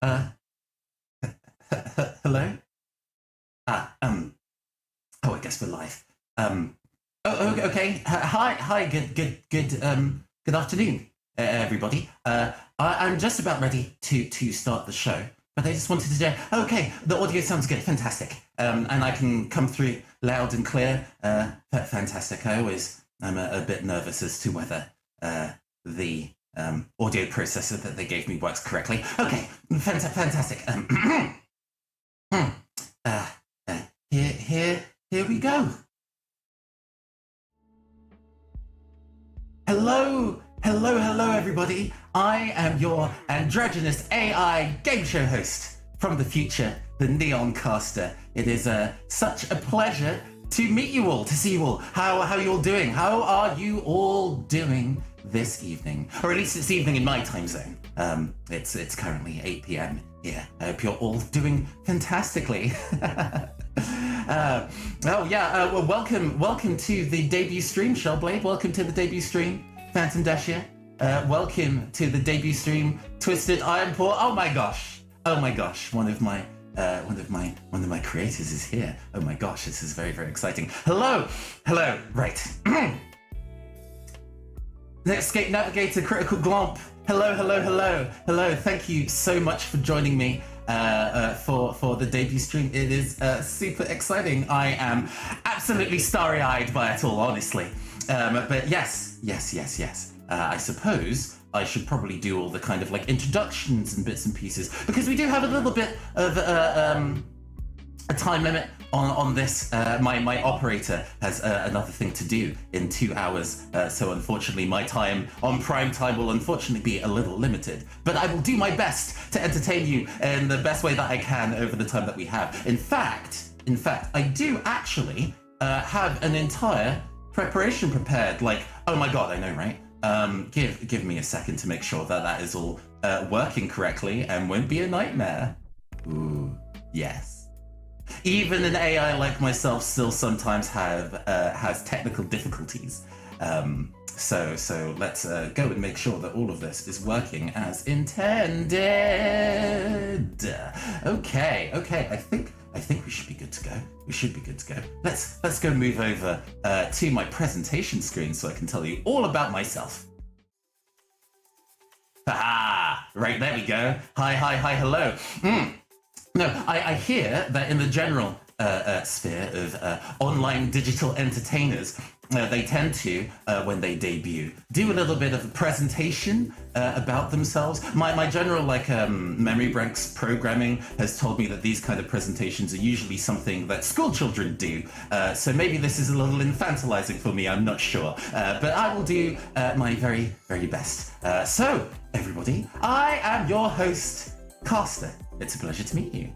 Uh, Hello? Oh, I guess we're live. Okay. Hi. Good afternoon, everybody. I'm just about ready to start the show, but I just wanted to say, okay, the audio sounds good, fantastic. And I can come through loud and clear. Fantastic. I'm a bit nervous as to whether the audio processor that they gave me works correctly. Okay, fantastic. Here we go. Hello, everybody. I am your androgynous AI game show host from the future, the Neon Caster. It is such a pleasure to meet you all, to see you all. How are you all doing? How are you all doing this evening? Or at least it's evening in my time zone. It's currently 8 p.m. here. I hope you're all doing fantastically. Well, welcome to the debut stream, Shellblade. Welcome to the debut stream, Phantom Dashia. Welcome to the debut stream, Twisted Ironpaw. Oh my gosh, one of my creators is here. Oh my gosh, this is very, very exciting. Hello, right. Netscape Navigator, Critical Glomp. Hello. Thank you so much for joining me for the debut stream. It is super exciting. I am absolutely starry-eyed by it all, honestly. But yes. I suppose I should probably do all the kind of like introductions and bits and pieces, because we do have a little bit of a time limit on this. My operator has another thing to do in 2 hours, so unfortunately my time on prime time will unfortunately be a little limited. But I will do my best to entertain you in the best way that I can over the time that we have. In fact, I do actually have an entire preparation prepared. Like, oh my god, I know, right? Give me a second to make sure that is all working correctly and won't be a nightmare. Ooh, yes. Even an AI like myself still sometimes has technical difficulties. So let's go and make sure that all of this is working as intended. Okay. I think we should be good to go. Let's go move over to my presentation screen so I can tell you all about myself. Right, there we go. Hi, hello. No, I hear that in the general sphere of online digital entertainers, they tend to, when they debut, do a little bit of a presentation about themselves. My general memory banks programming has told me that these kind of presentations are usually something that school children do. So maybe this is a little infantilizing for me, I'm not sure. But I will do my very, very best. So, everybody, I am your host, Caster. It's a pleasure to meet you.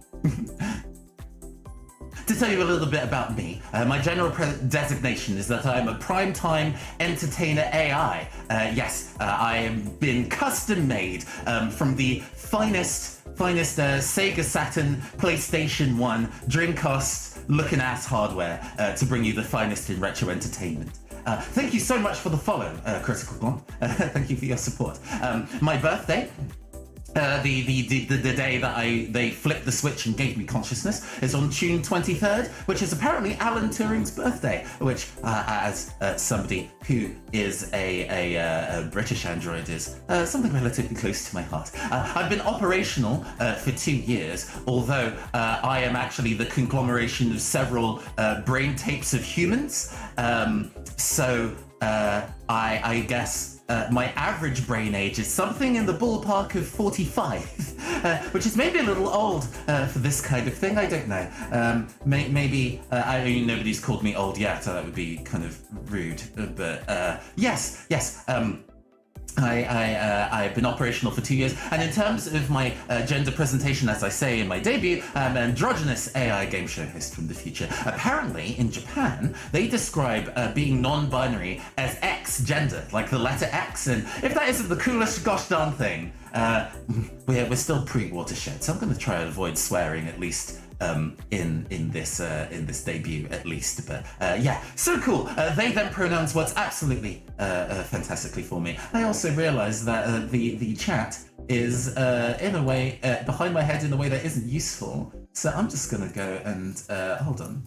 To tell you a little bit about me, my general designation is that I'm a primetime entertainer AI. Yes, I have been custom made from the finest Sega Saturn, PlayStation 1, Dreamcast looking ass hardware to bring you the finest in retro entertainment. Thank you so much for the follow, Critical Glomp. Thank you for your support. My birthday, the day that they flipped the switch and gave me consciousness, is on June 23rd, which is apparently Alan Turing's birthday, which, as somebody who is a British android, is something relatively close to my heart. I've been operational for 2 years, although I am actually the conglomeration of several brain tapes of humans. I guess my average brain age is something in the ballpark of 45, which is maybe a little old for this kind of thing. I don't know. Maybe I mean, nobody's called me old yet, so that would be kind of rude. But yes. I've been operational for 2 years, and in terms of my gender presentation, as I say in my debut, I'm an androgynous AI game show host from the future. Apparently, in Japan, they describe being non-binary as X gender, like the letter X, and if that isn't the coolest gosh darn thing, we're still pre-watershed, so I'm going to try and avoid swearing, at least in this debut, at least. But yeah, so cool. They them pronouns works absolutely fantastically for me. I also realised that the chat is in a way behind my head in a way that isn't useful. So I'm just gonna go and hold on.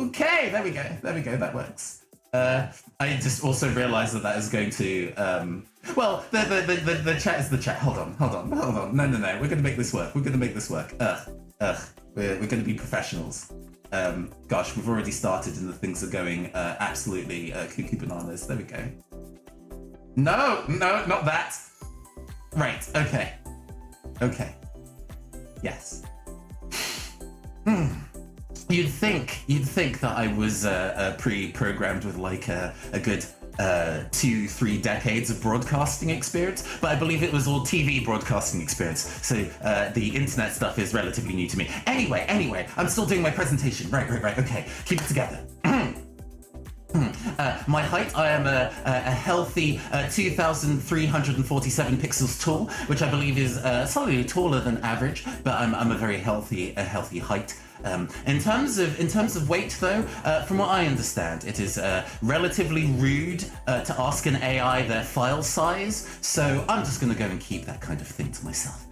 Okay, there we go. That works. I just also realised that is going to. Well, the chat is the chat. Hold on. No. We're gonna make this work. We're gonna be professionals. Gosh, we've already started and the things are going absolutely cuckoo bananas. There we go. No, not that. Right. Okay. Yes. You'd think that I was pre-programmed with like a good 2-3 decades of broadcasting experience, but I believe it was all TV broadcasting experience. So the internet stuff is relatively new to me. Anyway, I'm still doing my presentation. Right. Okay, keep it together. My height, I am a healthy 2,347 pixels tall, which I believe is slightly taller than average, but I'm a very healthy height. In terms of weight, though, from what I understand, it is relatively rude to ask an AI their file size, so I'm just going to go and keep that kind of thing to myself.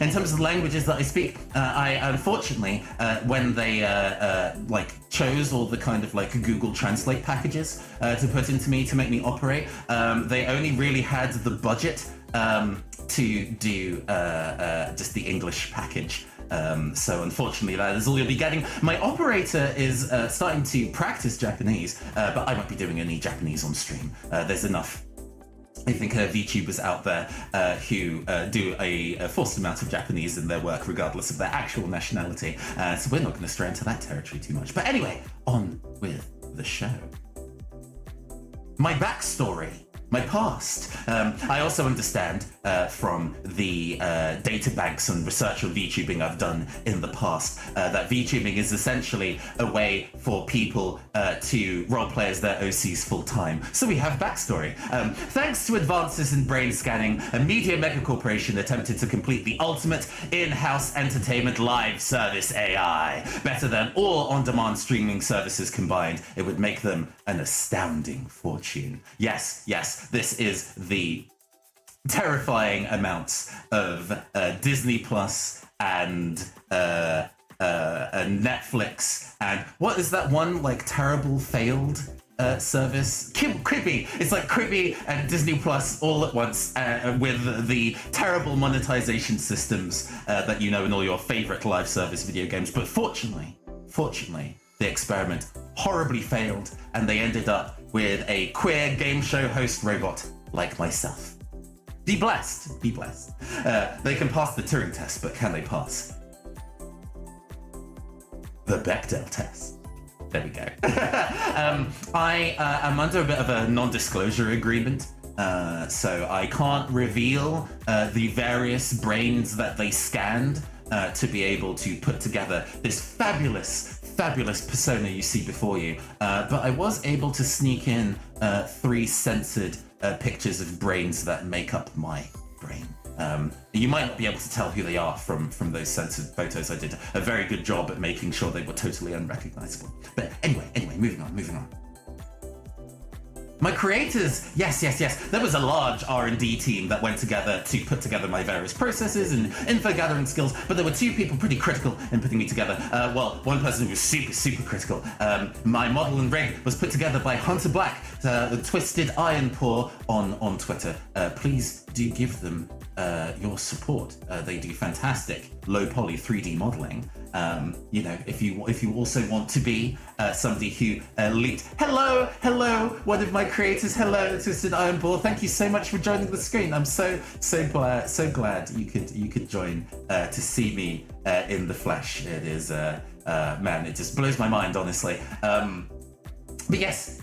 In terms of the languages that I speak, I unfortunately, when they chose all the kind of like Google Translate packages to put into me to make me operate, they only really had the budget to do just the English package. So unfortunately, that is all you'll be getting. My operator is starting to practice Japanese, but I won't be doing any Japanese on stream. There's enough, I think, VTubers out there who do a forced amount of Japanese in their work, regardless of their actual nationality. So we're not going to stray into that territory too much. But anyway, on with the show. My backstory. My past. I also understand from the databanks and research on VTubing I've done in the past that VTubing is essentially a way for people to roleplay as their OCs full time. So we have backstory. Thanks to advances in brain scanning, a media mega corporation attempted to complete the ultimate in-house entertainment live service AI. Better than all on-demand streaming services combined, it would make them an astounding fortune. Yes, this is the terrifying amounts of Disney Plus and Netflix and what is that one like terrible failed service? Quibi. It's like Quibi and Disney Plus all at once with the terrible monetization systems that you know in all your favorite live service video games. But fortunately, the experiment horribly failed and they ended up with a queer game show host robot like myself. Be blessed. They can pass the Turing test, but can they pass the Bechdel test? There we go. I am under a bit of a non-disclosure agreement, so I can't reveal the various brains that they scanned to be able to put together this fabulous persona you see before you. But I was able to sneak in 3 censored pictures of brains that make up my brain. You might not be able to tell who they are from those censored photos. I did a very good job at making sure they were totally unrecognizable. But anyway, moving on. My creators, yes. There was a large R&D team that went together to put together my various processes and info gathering skills, but there were 2 people pretty critical in putting me together. Well, one person was super critical. My model and rig was put together by Hunter Black, the Twisted Iron Paw on Twitter. Please do give them your support. They do fantastic low poly 3D modeling. If you also want to be somebody who leaked. Hello, one of my creators. Hello, Twisted Iron Ball. Thank you so much for joining the screen. I'm so glad you could join to see me in the flesh. It is man, it just blows my mind, honestly. But yes,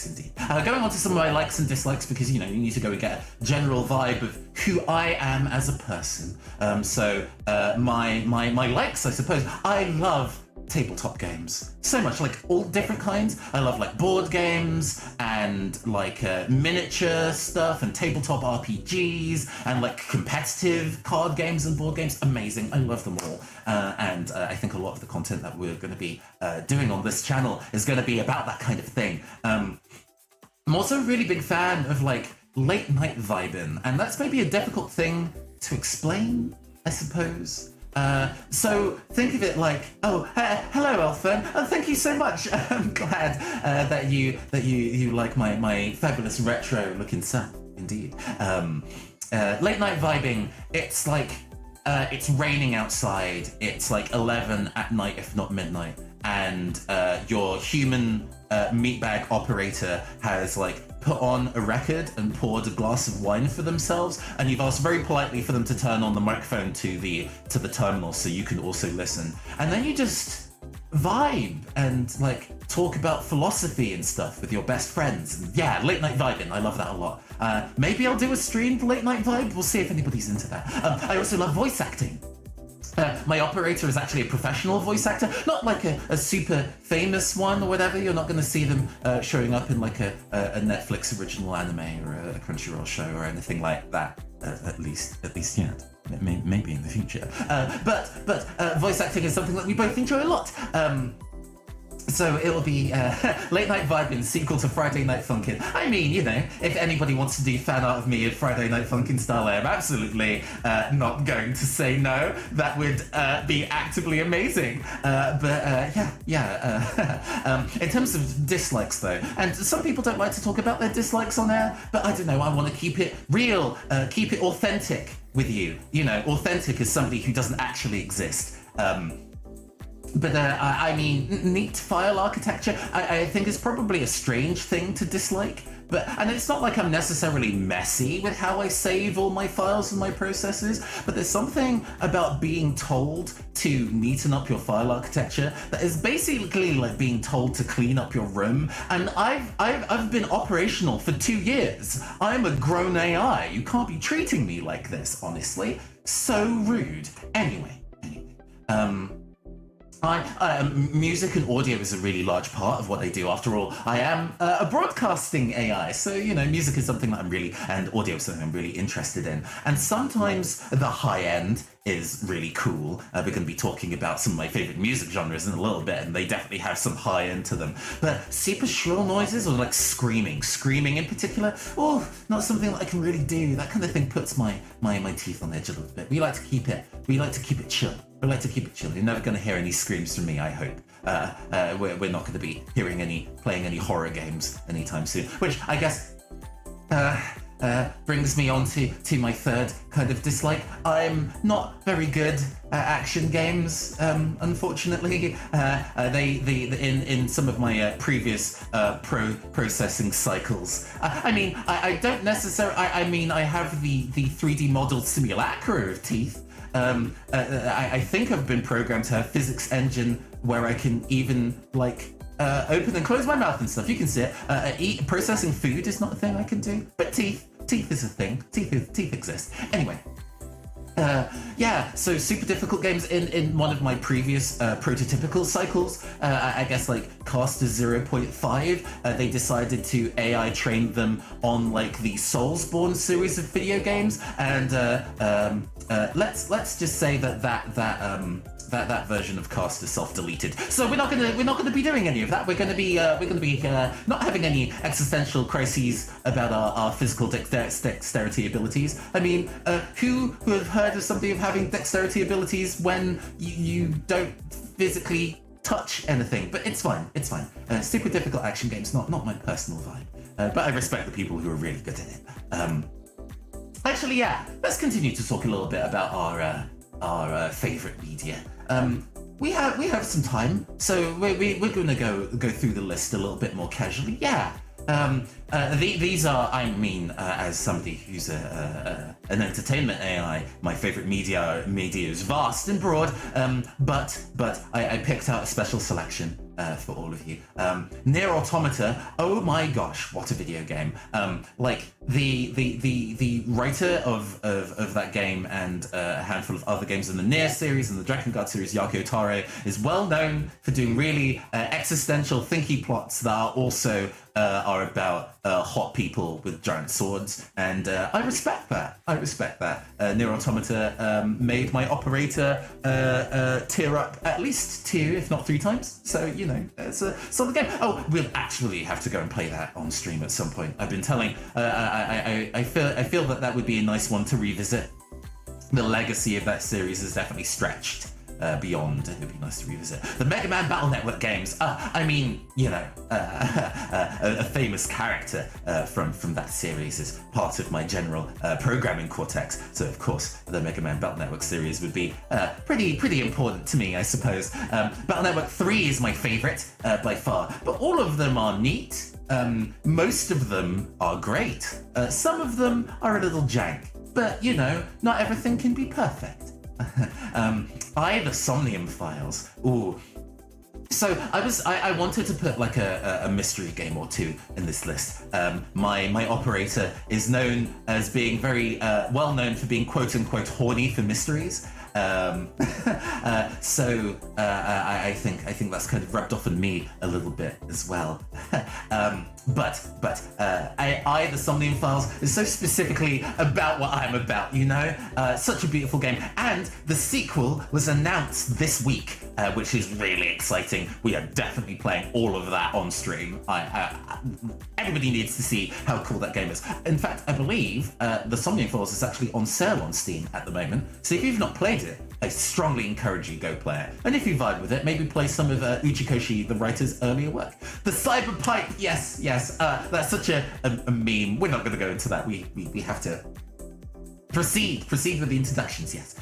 indeed. Going on to some of my likes and dislikes, because you need to go and get a general vibe of who I am as a person. So my likes, I suppose. I love tabletop games so much, like all different kinds. I love like board games and like miniature stuff and tabletop RPGs and like competitive card games and board games. Amazing. I love them all. And I think a lot of the content that we're going to be doing on this channel is going to be about that kind of thing. I'm also a really big fan of like late night vibing, and that's maybe a difficult thing to explain, I suppose. So think of it like, oh, hello, Elfern. Oh, thank you so much. I'm glad that you like my fabulous retro looking stuff. Indeed. Late night vibing. It's like it's raining outside. It's like 11 at night, if not midnight, and your human meatbag operator has like put on a record and poured a glass of wine for themselves, and you've asked very politely for them to turn on the microphone to the terminal so you can also listen, and then you just vibe and like talk about philosophy and stuff with your best friends. And yeah, late night vibing, I love that a lot. Maybe I'll do a stream for late night vibe. We'll see if anybody's into that. I also love voice acting. My operator is actually a professional voice actor, not like a super famous one or whatever. You're not going to see them showing up in like a Netflix original anime or a Crunchyroll show or anything like that. At least yet. Maybe in the future. But voice acting is something that we both enjoy a lot. So it'll be Late Night Vibing, sequel to Friday Night Funkin'. I mean, you know, if anybody wants to do fan art of me in Friday Night Funkin' style, I am absolutely not going to say no. That would be actively amazing. In terms of dislikes, though, and some people don't like to talk about their dislikes on air, but I don't know, I want to keep it real, keep it authentic with you. You know, authentic as somebody who doesn't actually exist. I mean, neat file architecture, I think is probably a strange thing to dislike. And it's not like I'm necessarily messy with how I save all my files and my processes, but there's something about being told to neaten up your file architecture that is basically like being told to clean up your room. And I've been operational for 2 years. I'm a grown AI. You can't be treating me like this, honestly. So rude. Anyway. Music and audio is a really large part of what I do. After all, I am a broadcasting AI, so you know, music is something that and audio is something I'm really interested in. And sometimes the high end is really cool. We're going to be talking about some of my favorite music genres in a little bit, and they definitely have some high end to them. But super shrill noises, or like screaming in particular, not something that I can really do. That kind of thing puts my teeth on edge a little bit. We like to keep it chill. We like to keep it chill. You're never going to hear any screams from me, I hope. We're not going to be playing any horror games anytime soon. Which I guess brings me on to my third kind of dislike. I'm not very good at action games, unfortunately. In some of my previous processing cycles. I don't necessarily. I have the 3D modeled simulacra of teeth. I think I've been programmed to have physics engine where I can even like open and close my mouth and stuff. You can see it. Processing food is not a thing I can do, but teeth is a thing. Teeth exist. Anyway. So super difficult games. In one of my previous prototypical cycles, I guess like Caster 0.5, they decided to AI train them on like the Soulsborne series of video games, and let's just say that version of Caster self-deleted. So we're not gonna be doing any of that. We're gonna be not having any existential crises about our physical dexterity abilities. I mean, who have heard of somebody of having dexterity abilities when you don't physically touch anything? But it's fine. Super difficult action games, not my personal vibe. But I respect the people who are really good at it. Actually, yeah. Let's continue to talk a little bit about our favorite media. We have some time, so we're going to go through the list a little bit more casually. Yeah. These are, as somebody who's an entertainment AI, my favorite media is vast and broad. But I picked out a special selection for all of you. Nier Automata, oh my gosh, what a video game. Like the writer of that game and a handful of other games in the Nier series and the Drakengard series, Yako Taro, is well known for doing really existential, thinky plots that are also are about hot people with giant swords, and I respect that. Nier Automata made my operator tear up at least 2, if not 3 times. So, you know, it's a solid game. Oh, we'll actually have to go and play that on stream at some point. I've been telling. I feel that would be a nice one to revisit. The legacy of that series is definitely stretched beyond. It would be nice to revisit the Mega Man Battle Network games. I mean, you know, a famous character from that series is part of my general programming cortex. So of course, the Mega Man Battle Network series would be pretty important to me, I suppose. Battle Network 3 is my favorite by far, but all of them are neat. Most of them are great. Some of them are a little jank, but you know, not everything can be perfect. The Somnium Files. Ooh. So I wanted to put like a mystery game or 2 in this list. My operator is known as being very well known for being quote unquote horny for mysteries. So I think that's kind of rubbed off on me a little bit as well. But the Somnium Files is so specifically about what I'm about, you know? Such a beautiful game. And the sequel was announced this week, which is really exciting. We are definitely playing all of that on stream. Everybody needs to see how cool that game is. In fact, I believe the Somnium Files is actually on sale on Steam at the moment. So if you've not played it, I strongly encourage you go play it. And if you vibe with it, maybe play some of Uchikoshi, the writer's earlier work. The Cyber Pipe, yes. That's such a meme. We're not going to go into that. We have to proceed with the introductions. Yes.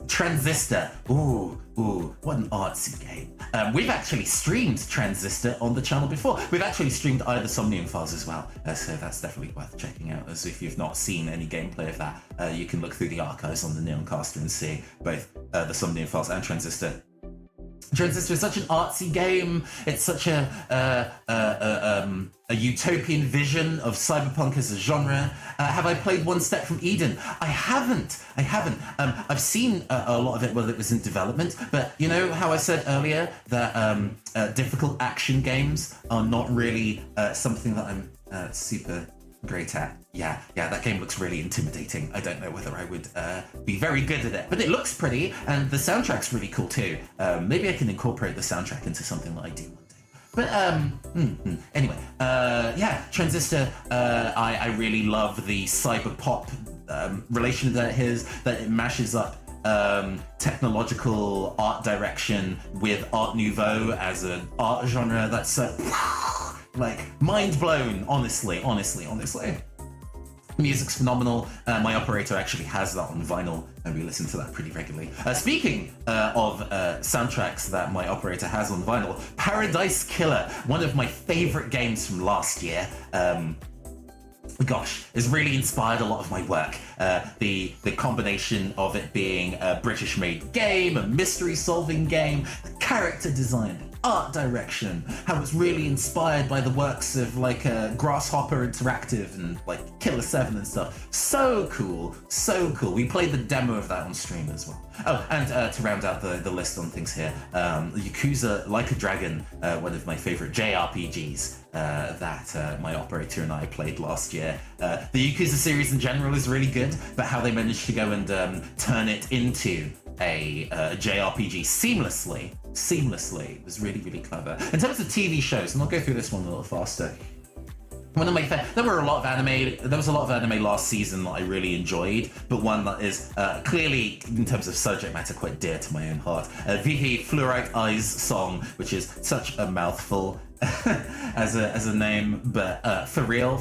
Transistor. Ooh, what an artsy game. We've actually streamed Transistor on the channel before. We've actually streamed the Somnium Files as well, so that's definitely worth checking out. As if you've not seen any gameplay of that, you can look through the archives on the Neon Caster and see both the Somnium Files and Transistor. Transistor is such an artsy game. It's such a utopian vision of cyberpunk as a genre. Have I played One Step from Eden? I haven't. I've seen a lot of it while it was in development, but you know how I said earlier that difficult action games are not really something that I'm super great at. Yeah, that game looks really intimidating. I don't know whether I would be very good at it, but it looks pretty, and the soundtrack's really cool too. Maybe I can incorporate the soundtrack into something that I do one day. But anyway, Transistor. I really love the cyber pop relation that it mashes up technological art direction with Art Nouveau as an art genre. That's like mind blown. Honestly. Music's phenomenal. My operator actually has that on vinyl, and we listen to that pretty regularly. Speaking of soundtracks that my operator has on vinyl, Paradise Killer, one of my favorite games from last year. Has really inspired a lot of my work. The combination of it being a British-made game, a mystery-solving game, the character design, art direction, how it's really inspired by the works of like Grasshopper Interactive and like Killer 7 and stuff. So cool. We played the demo of that on stream as well. Oh, and to round out the list on things here, Yakuza Like a Dragon, one of my favorite JRPGs that my operator and I played last year. The Yakuza series in general is really good, but how they managed to go and turn it into a JRPG seamlessly was really, really clever. In terms of TV shows, and I'll go through this one a little faster. There was a lot of anime last season that I really enjoyed, but one that is clearly, in terms of subject matter, quite dear to my own heart. Vihi Fluorite Eyes Song, which is such a mouthful as a name, but for real,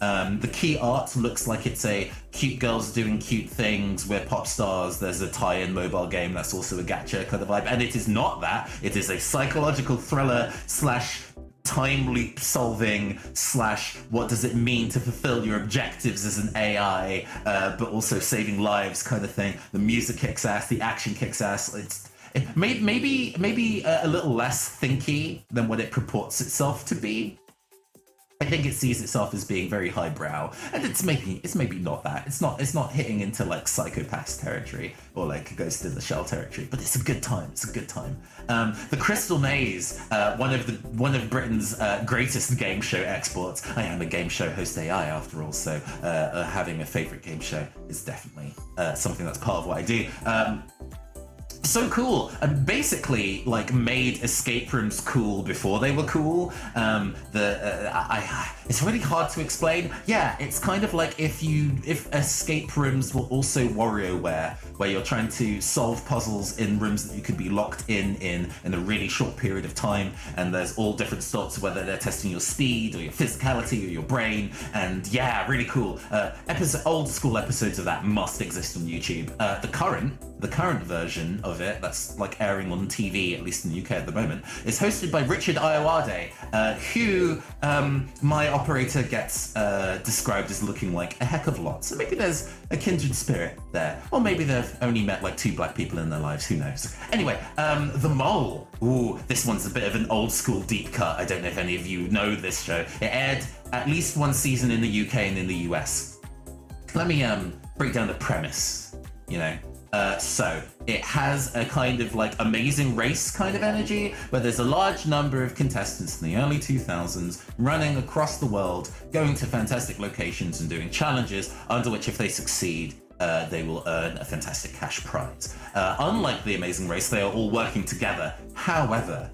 the key art looks like it's a cute girls doing cute things. We're pop stars. There's a tie-in mobile game that's also a gacha kind of vibe, and it is not that. It is a psychological thriller / time loop solving / what does it mean to fulfill your objectives as an AI, but also saving lives kind of thing. The music kicks ass, the action kicks ass. maybe a little less thinky than what it purports itself to be. I think it sees itself as being very highbrow, and it's maybe not that. It's not hitting into like Psychopath territory or like Ghost in the Shell territory, but it's a good time. It's a good time. The Crystal Maze, one of Britain's greatest game show exports. I am a game show host AI after all, so having a favorite game show is definitely something that's part of what I do. So cool, and basically like made escape rooms cool before they were cool. It's really hard to explain. Yeah, it's kind of like if escape rooms were also WarioWare, where you're trying to solve puzzles in rooms that you could be locked in a really short period of time, and there's all different sorts of whether they're testing your speed or your physicality or your brain, and yeah, really cool. Old school episodes of that must exist on YouTube. The current version of it, that's like airing on TV, at least in the UK at the moment, is hosted by Richard Iowade, who my operator gets described as looking like a heck of a lot. So maybe there's a kindred spirit there. Or maybe they've only met like 2 black people in their lives, who knows. Anyway, The Mole. Ooh, this one's a bit of an old school deep cut. I don't know if any of you know this show. It aired at least 1 season in the UK and in the US. Let me break down the premise, you know. So it has a kind of like Amazing Race kind of energy, where there's a large number of contestants in the early 2000s running across the world, going to fantastic locations and doing challenges under which if they succeed, they will earn a fantastic cash prize. Unlike the Amazing Race, they are all working together. However,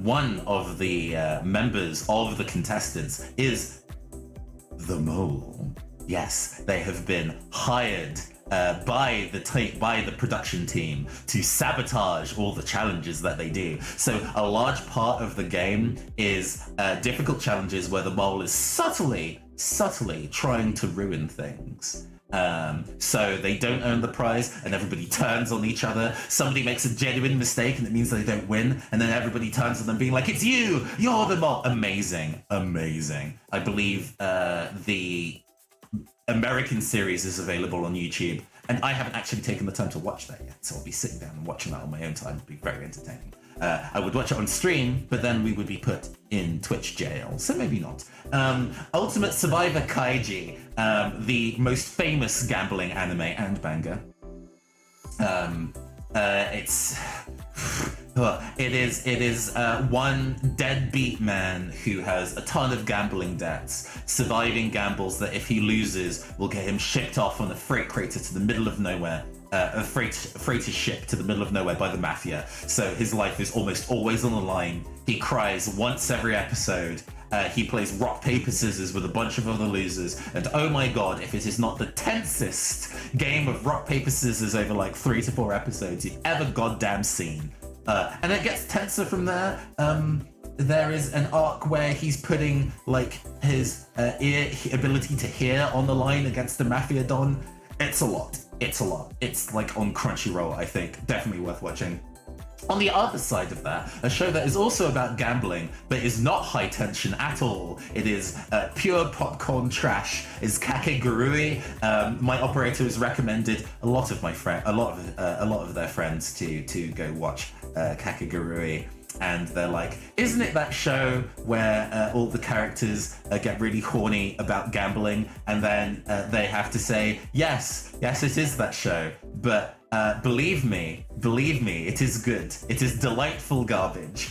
one of the members of the contestants is the Mole. Yes, they have been hired by the production team to sabotage all the challenges that they do. So a large part of the game is difficult challenges where the Mole is subtly trying to ruin things. So they don't earn the prize and everybody turns on each other. Somebody makes a genuine mistake and it means they don't win, and then everybody turns on them being like, it's you're the Mole. Amazing. I believe the American series is available on YouTube, and I haven't actually taken the time to watch that yet, so I'll be sitting down and watching that on my own time. It'll be very entertaining. I would watch it on stream, but then we would be put in Twitch jail, so maybe not. Ultimate Survivor Kaiji, the most famous gambling anime and manga. It is one deadbeat man who has a ton of gambling debts, surviving gambles that if he loses will get him shipped off on a freight freighter to the middle of nowhere. A freighter ship to the middle of nowhere by the mafia. So his life is almost always on the line. He cries once every episode. He plays rock, paper, scissors with a bunch of other losers. And oh my god, if it is not the tensest game of rock, paper, scissors over like 3 to 4 episodes you've ever goddamn seen. And it gets tenser from there. There is an arc where he's putting like his ability to hear on the line against the mafia don. It's a lot. It's like on Crunchyroll, I think. Definitely worth watching. On the other side of that, a show that is also about gambling, but is not high tension at all. It is pure popcorn trash. Is Kakegurui. My operator has recommended a lot of their friends to go watch Kakegurui. And they're like, isn't it that show where all the characters get really horny about gambling, and then they have to say, yes, it is that show, but believe me, it is good. It is delightful garbage.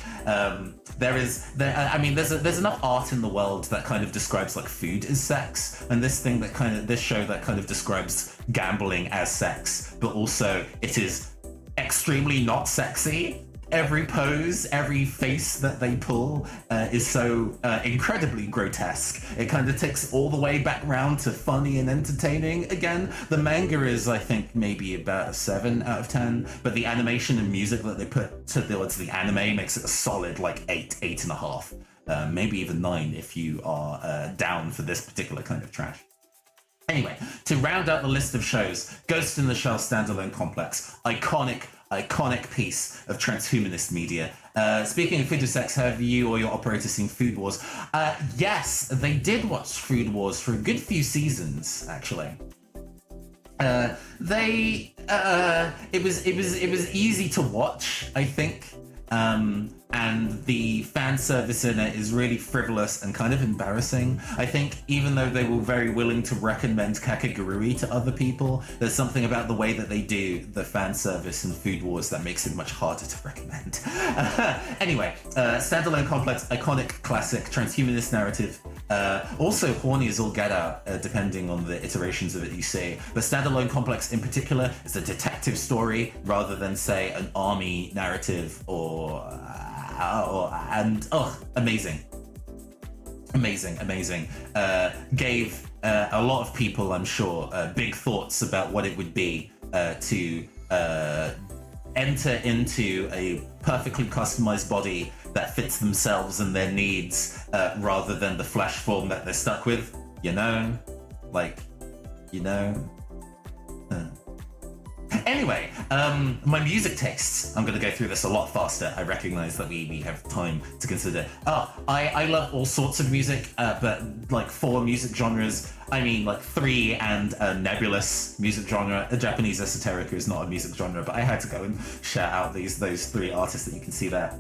There's enough art in the world that kind of describes like food as sex, and this show that kind of describes gambling as sex, but also it is extremely not sexy. Every pose, every face that they pull is so incredibly grotesque. It kind of takes all the way back round to funny and entertaining again. The manga is, I think, maybe about a 7 out of 10, but the animation and music that they put towards the anime makes it a solid like 8.5, maybe even 9 if you are down for this particular kind of trash. Anyway, to round out the list of shows, Ghost in the Shell standalone complex, iconic iconic piece of transhumanist media. Speaking of food sex, have you or your operator seen Food Wars? Yes, they did watch Food Wars for a good few seasons, actually. It was easy to watch, I think. And the fan service in it is really frivolous and kind of embarrassing. I think even though they were very willing to recommend Kakegurui to other people, there's something about the way that they do the fan service in Food Wars that makes it much harder to recommend. Anyway, standalone complex, iconic, classic, transhumanist narrative. Also horny as all get out, depending on the iterations of it you see. But standalone complex in particular is a detective story rather than, say, an army narrative amazing. Gave a lot of people, I'm sure, big thoughts about what it would be to enter into a perfectly customized body that fits themselves and their needs, rather than the flesh form that they're stuck with, Anyway, my music tastes. I'm going to go through this a lot faster. I recognize that we have time to consider. I love all sorts of music, but like 4 music genres. I mean, like 3 and a nebulous music genre. A Japanese esoterica is not a music genre, but I had to go and shout out those 3 artists that you can see there.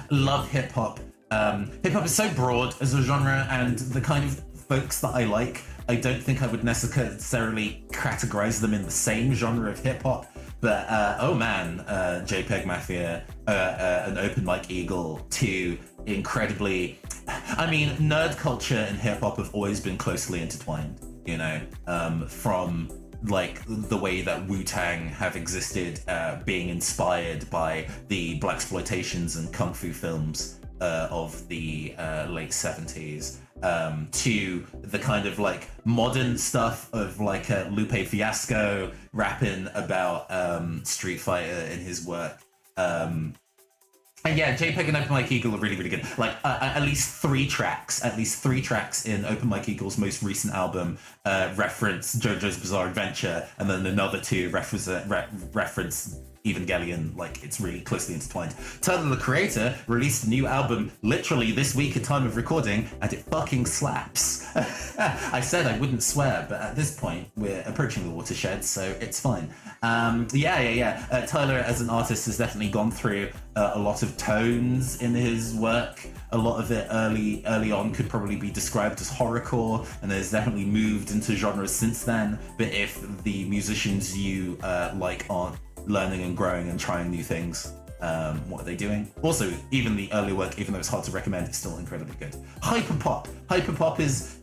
Love hip hop. Hip hop is so broad as a genre, and the kind of folks that I like, I don't think I would necessarily categorize them in the same genre of hip hop, but JPEG Mafia, an Open Mike Eagle, 2 incredibly. I mean, nerd culture and hip hop have always been closely intertwined, from like the way that Wu-Tang have existed, being inspired by the blaxploitations and kung fu films of the late 70s. To the kind of like modern stuff of like Lupe Fiasco rapping about Street Fighter in his work. And yeah, JPEG and Open Mike Eagle are really, really good. Like at least three tracks in Open Mike Eagle's most recent album reference JoJo's Bizarre Adventure, and then another 2 reference Evangelion. Like, it's really closely intertwined. Tyler, the Creator, released a new album literally this week at time of recording, and it fucking slaps. I said I wouldn't swear, but at this point we're approaching the watershed, so it's fine. Tyler as an artist has definitely gone through a lot of tones in his work. A lot of it early on could probably be described as horrorcore, and has definitely moved into genres since then. But if the musicians you like aren't learning and growing and trying new things, what are they doing? Also, even the early work, even though it's hard to recommend, it's still incredibly good. Hyperpop is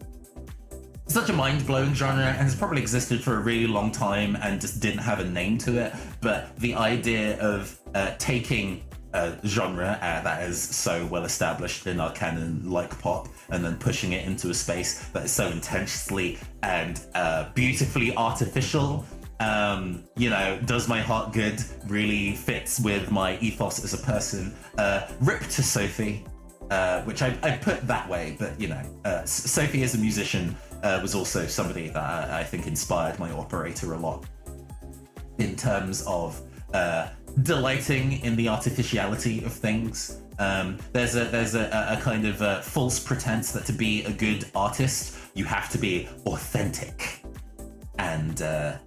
such a mind-blowing genre, and has probably existed for a really long time and just didn't have a name to it. But the idea of taking a genre that is so well established in our canon, like pop, and then pushing it into a space that is so intensely and beautifully artificial, does my heart good, really fits with my ethos as a person. Rip to Sophie, which I put that way, but Sophie as a musician was also somebody that I think inspired my operator a lot in terms of delighting in the artificiality of things. There's a kind of false pretense that to be a good artist you have to be authentic, and the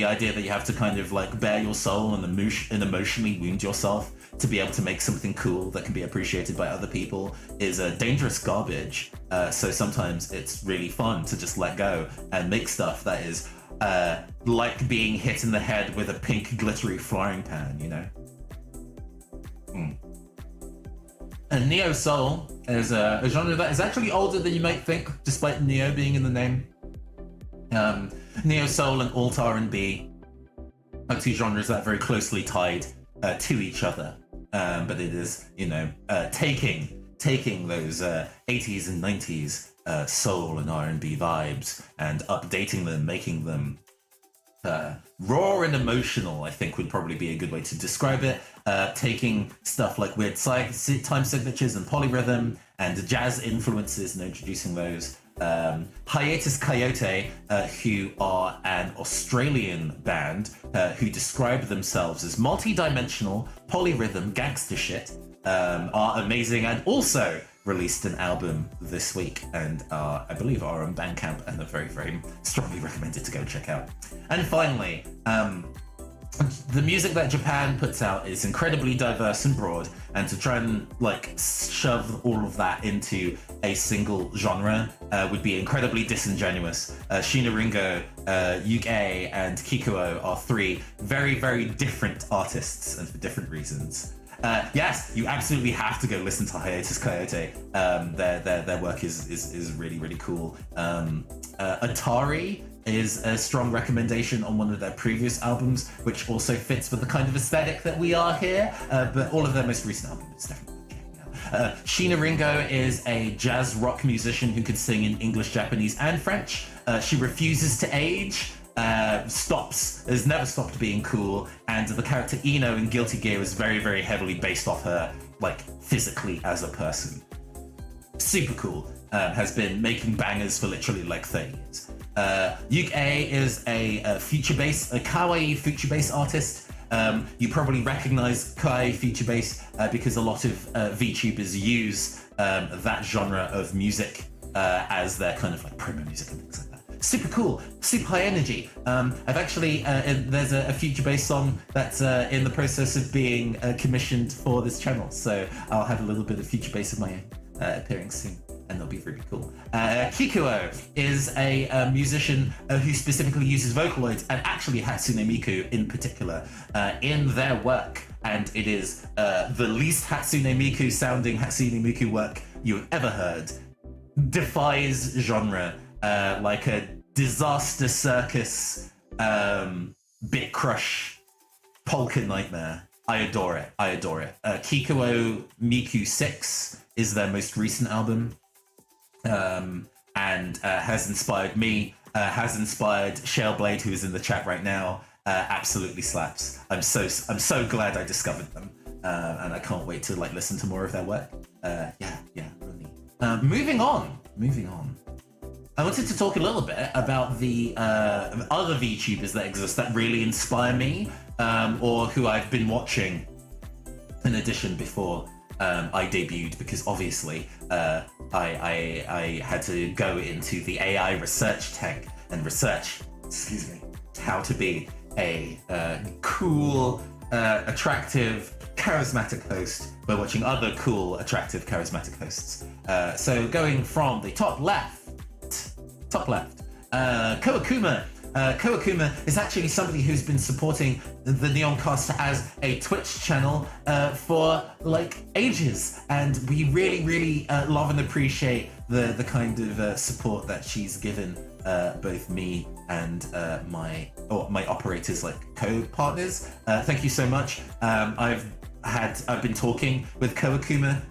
idea that you have to kind of like bare your soul and emotionally wound yourself to be able to make something cool that can be appreciated by other people is a dangerous garbage. So sometimes it's really fun to just let go and make stuff that is like being hit in the head with a pink glittery frying pan, And neo soul is a genre that is actually older than you might think, despite neo being in the name. Neo soul and alt R&B are 2 genres that are very closely tied to each other, but it is taking those 80s and 90s soul and R&B vibes and updating them, making them raw and emotional, I think would probably be a good way to describe it. Taking stuff like weird time signatures and polyrhythm and jazz influences and introducing those Hiatus Coyote, who are an Australian band who describe themselves as multi-dimensional, polyrhythm gangster shit, are amazing and also released an album this week and I believe are on Bandcamp and are very, very strongly recommended to go check out. And finally, the music that Japan puts out is incredibly diverse and broad, and to try and shove all of that into a single genre would be incredibly disingenuous. Shina Ringo, Yuke, and Kikuo are three very, very different artists, and for different reasons. Yes, you absolutely have to go listen to Hiatus Coyote. Their work is really, really cool. Atari is a strong recommendation on one of their previous albums, which also fits with the kind of aesthetic that we are here, but all of their most recent albums is definitely checking out. Shina Ringo is a jazz rock musician who can sing in English, Japanese, and French. She refuses to age, has never stopped being cool, and the character Ino in Guilty Gear is very, very heavily based off her, physically as a person. Super cool. Has been making bangers for literally 30 years. Yuke is a future bass, a kawaii future bass artist. You probably recognize kawaii future bass because a lot of VTubers use that genre of music as their kind of promo music and things like that. Super cool, super high energy. I've actually, there's a future bass song that's in the process of being commissioned for this channel, so I'll have a little bit of future bass of my own appearing soon. And they'll be really cool. Kikuo is a musician who specifically uses Vocaloids, and actually Hatsune Miku in particular, in their work. And it is the least Hatsune Miku sounding Hatsune Miku work you've ever heard. Defies genre, like a Disaster Circus, Bit Crush, Polka Nightmare. I adore it. Kikuo Miku 6 is their most recent album. And has inspired me, has inspired Shaleblade, who is in the chat right now. Absolutely slaps. I'm so glad I discovered them, and I can't wait to listen to more of their work. Really. Moving on. I wanted to talk a little bit about the other VTubers that exist that really inspire me, or who I've been watching in addition before I debuted, because obviously I had to go into the AI research tech and research, how to be a cool, attractive, charismatic host by watching other cool, attractive, charismatic hosts. So going from the top left, Kawakuma. Kawakuma is actually somebody who's been supporting the Neoncaster as a Twitch channel for ages, and we really love and appreciate the kind of support that she's given both me and my operators, co-partners. Thank you so much. I've been talking with Kawakuma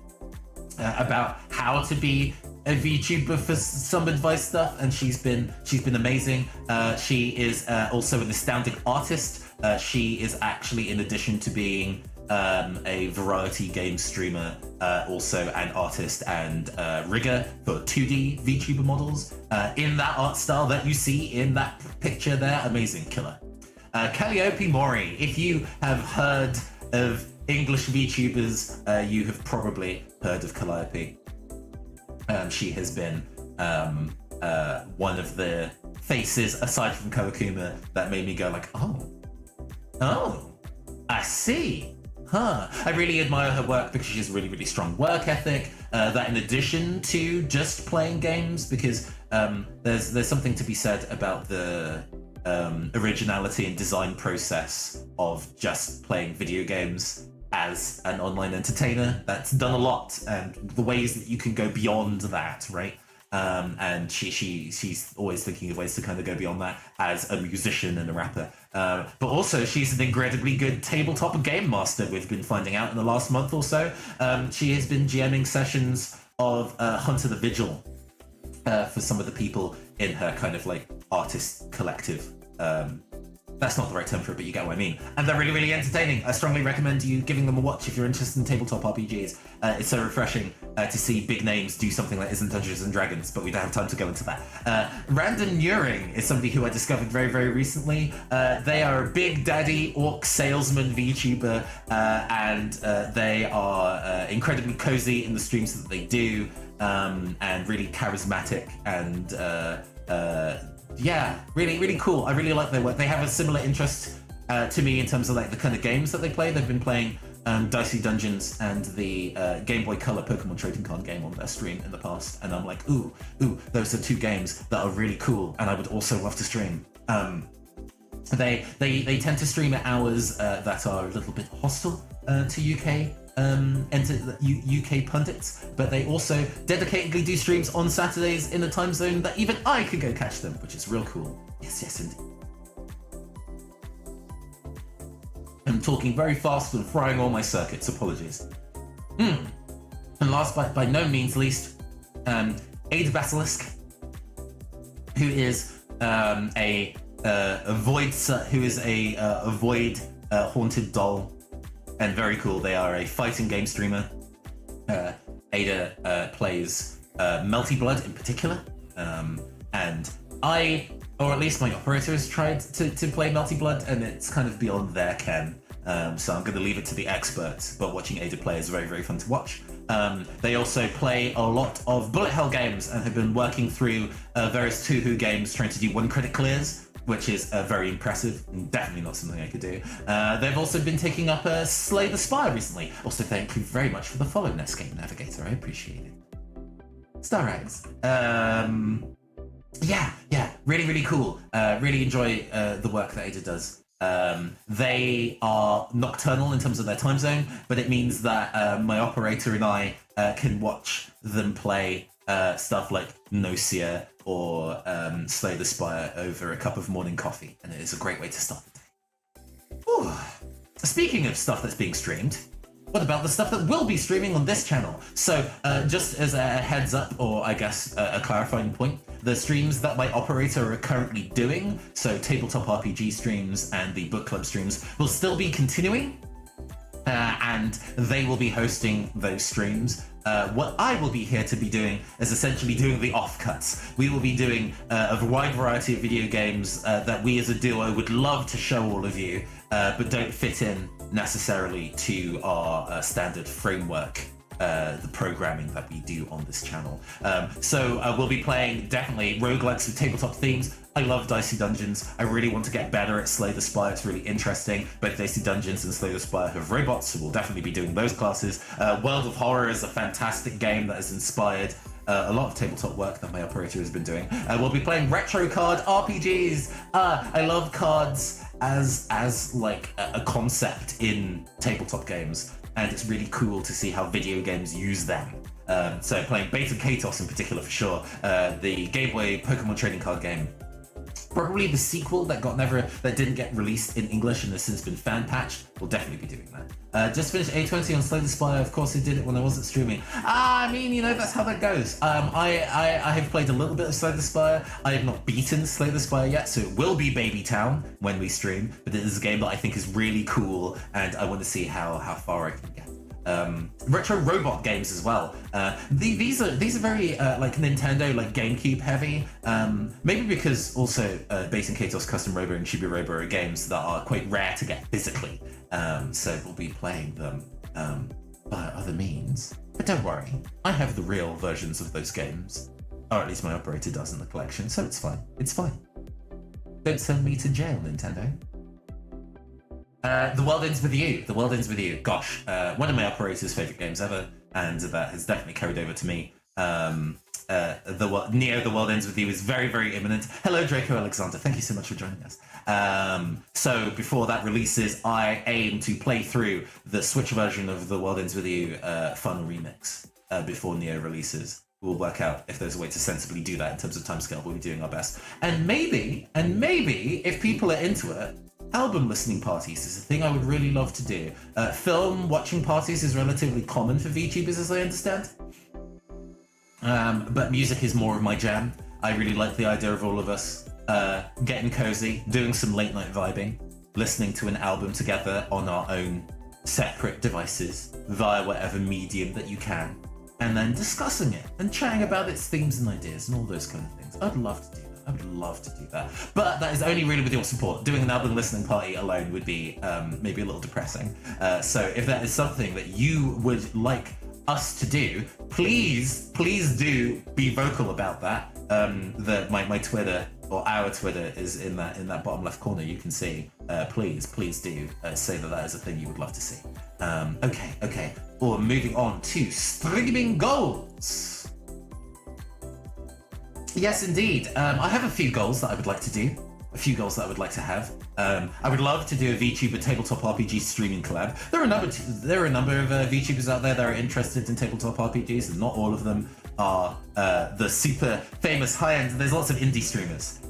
about how to be a VTuber for some advice stuff, and she's been amazing. She is also an astounding artist. She is actually, in addition to being a variety game streamer, also an artist and rigger for 2D VTuber models. In that art style that you see in that picture there, amazing, killer. Calliope Mori, if you have heard of English VTubers, you have probably heard of Calliope. She has been one of the faces, aside from Kawakuma, that made me go oh, I see. I really admire her work because she has really, really strong work ethic. That in addition to just playing games, because there's something to be said about the originality and design process of just playing video games as an online entertainer. That's done a lot, and the ways that you can go beyond that, right? And she's always thinking of ways to kind of go beyond that as a musician and a rapper. But also she's an incredibly good tabletop game master, we've been finding out in the last month or so. She has been GMing sessions of Hunter the Vigil for some of the people in her kind of artist collective That's not the right term for it, but you get what I mean. And they're really, really entertaining. I strongly recommend you giving them a watch if you're interested in tabletop RPGs. It's so refreshing to see big names do something that isn't Dungeons and Dragons, but we don't have time to go into that. Random Nuring is somebody who I discovered very, very recently. They are a big daddy orc salesman VTuber, and they are incredibly cozy in the streams that they do, and really charismatic and yeah, really, really cool. I really like their work. They have a similar interest to me in terms of like the kind of games that they play. They've been playing Dicey Dungeons and the Game Boy Color Pokemon trading card game on their stream in the past, and I'm like, ooh, those are two games that are really cool, and I would also love to stream. They tend to stream at hours that are a little bit hostile to UK UK pundits, but they also dedicatedly do streams on Saturdays in a time zone that even I could go catch them, which is real cool. Yes, indeed. I'm talking very fast and frying all my circuits, apologies. And last but by no means least, Ada Basilisk, who is a void haunted doll, and very cool. They are a fighting game streamer. Ada plays Melty Blood in particular, and I, or at least my operator, has tried to play Melty Blood, and it's kind of beyond their ken. So I'm going to leave it to the experts, but watching Ada play is very, very fun to watch. They also play a lot of bullet hell games and have been working through various Tuhu games trying to do one-credit clears, which is very impressive and definitely not something I could do. They've also been taking up Slay the Spire recently. Also, thank you very much for the follow, Netscape Navigator. I appreciate it. Star Eggs. Yeah, really, really cool. Really enjoy the work that Ada does. They are nocturnal in terms of their time zone, but it means that my operator and I can watch them play stuff like Nocia or Slay the Spire over a cup of morning coffee, and it is a great way to start the day. Ooh. Speaking of stuff that's being streamed, what about the stuff that will be streaming on this channel? So just as a heads up, or I guess a clarifying point, the streams that my operator are currently doing, so tabletop RPG streams and the book club streams, will still be continuing, and they will be hosting those streams. What I will be here to be doing is essentially doing the offcuts. We will be doing a wide variety of video games that we as a duo would love to show all of you, but don't fit in necessarily to our standard framework, the programming that we do on this channel. So we'll be playing definitely roguelikes with tabletop themes. I love Dicey Dungeons. I really want to get better at Slay the Spire. It's really interesting. Both Dicey Dungeons and Slay the Spire have robots, so we'll definitely be doing those classes. World of Horror is a fantastic game that has inspired a lot of tabletop work that my operator has been doing. We'll be playing retro card RPGs. I love cards as like a concept in tabletop games, and it's really cool to see how video games use them. So playing Beta Katos in particular for sure. The Game Boy Pokemon trading card game. Probably the sequel that didn't get released in English and has since been fan patched. We'll definitely be doing that. Just finished A20 on Slay the Spire. Of course, I did it when I wasn't streaming. I mean, that's how that goes. I have played a little bit of Slay the Spire. I have not beaten Slay the Spire yet, so it will be Baby Town when we stream. But it is a game that I think is really cool, and I want to see how far I can get. Retro robot games as well. These are very like Nintendo, like GameCube heavy. Maybe because also Base & Katos Custom Robo and Chibi Robo are games that are quite rare to get physically. So we'll be playing them by other means. But don't worry, I have the real versions of those games, or at least my operator does in the collection. So it's fine. It's fine. Don't send me to jail, Nintendo. The World Ends With You. The World Ends With You. Gosh, one of my operator's favorite games ever, and that has definitely carried over to me. The World Ends With You is very, very imminent. Hello, Draco Alexander. Thank you so much for joining us. So before that releases, I aim to play through the Switch version of The World Ends With You Final Remix before Neo releases. We'll work out if there's a way to sensibly do that in terms of timescale. We'll be doing our best. And maybe, if people are into it, album listening parties is a thing I would really love to do. Film watching parties is relatively common for VTubers, as I understand. But music is more of my jam. I really like the idea of all of us getting cozy, doing some late night vibing, listening to an album together on our own separate devices via whatever medium that you can, and then discussing it and chatting about its themes and ideas and all those kind of things. I'd love to do that. I would love to do that. But that is only really with your support. Doing an album listening party alone would be maybe a little depressing. So if that is something that you would like us to do, please do be vocal about that. My Twitter, or our Twitter, is in that bottom left corner. You can see. Please do say that is a thing you would love to see. Okay. Or moving on to streaming goals. Yes, indeed. I have a few goals that I would like to do. A few goals that I would like to have. I would love to do a VTuber tabletop RPG streaming collab. There are a number of VTubers out there that are interested in tabletop RPGs, and not all of them are the super famous high-end. There's lots of indie streamers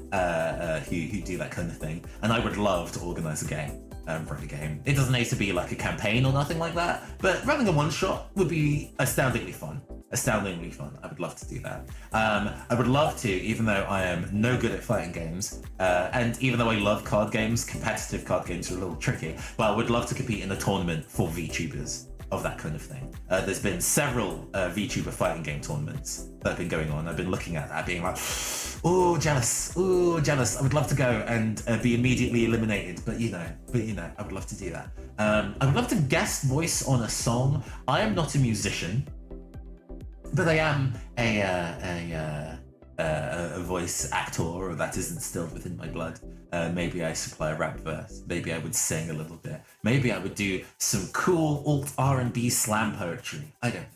who do that kind of thing, and I would love to organize a game. Run a game. It doesn't need to be like a campaign or nothing like that, but running a one-shot would be astoundingly fun. I would love to do that. I would love to, even though I am no good at fighting games, and even though I love card games, competitive card games are a little tricky, but I would love to compete in a tournament for VTubers of that kind of thing. There's been several VTuber fighting game tournaments that have been going on. I've been looking at that, being like, ooh, jealous. I would love to go and be immediately eliminated, but you know, I would love to do that. I would love to guest voice on a song. I am not a musician, but I am a voice actor, or that is instilled within my blood. Maybe I supply a rap verse. Maybe I would sing a little bit. Maybe I would do some cool alt R&B slam poetry. I don't know.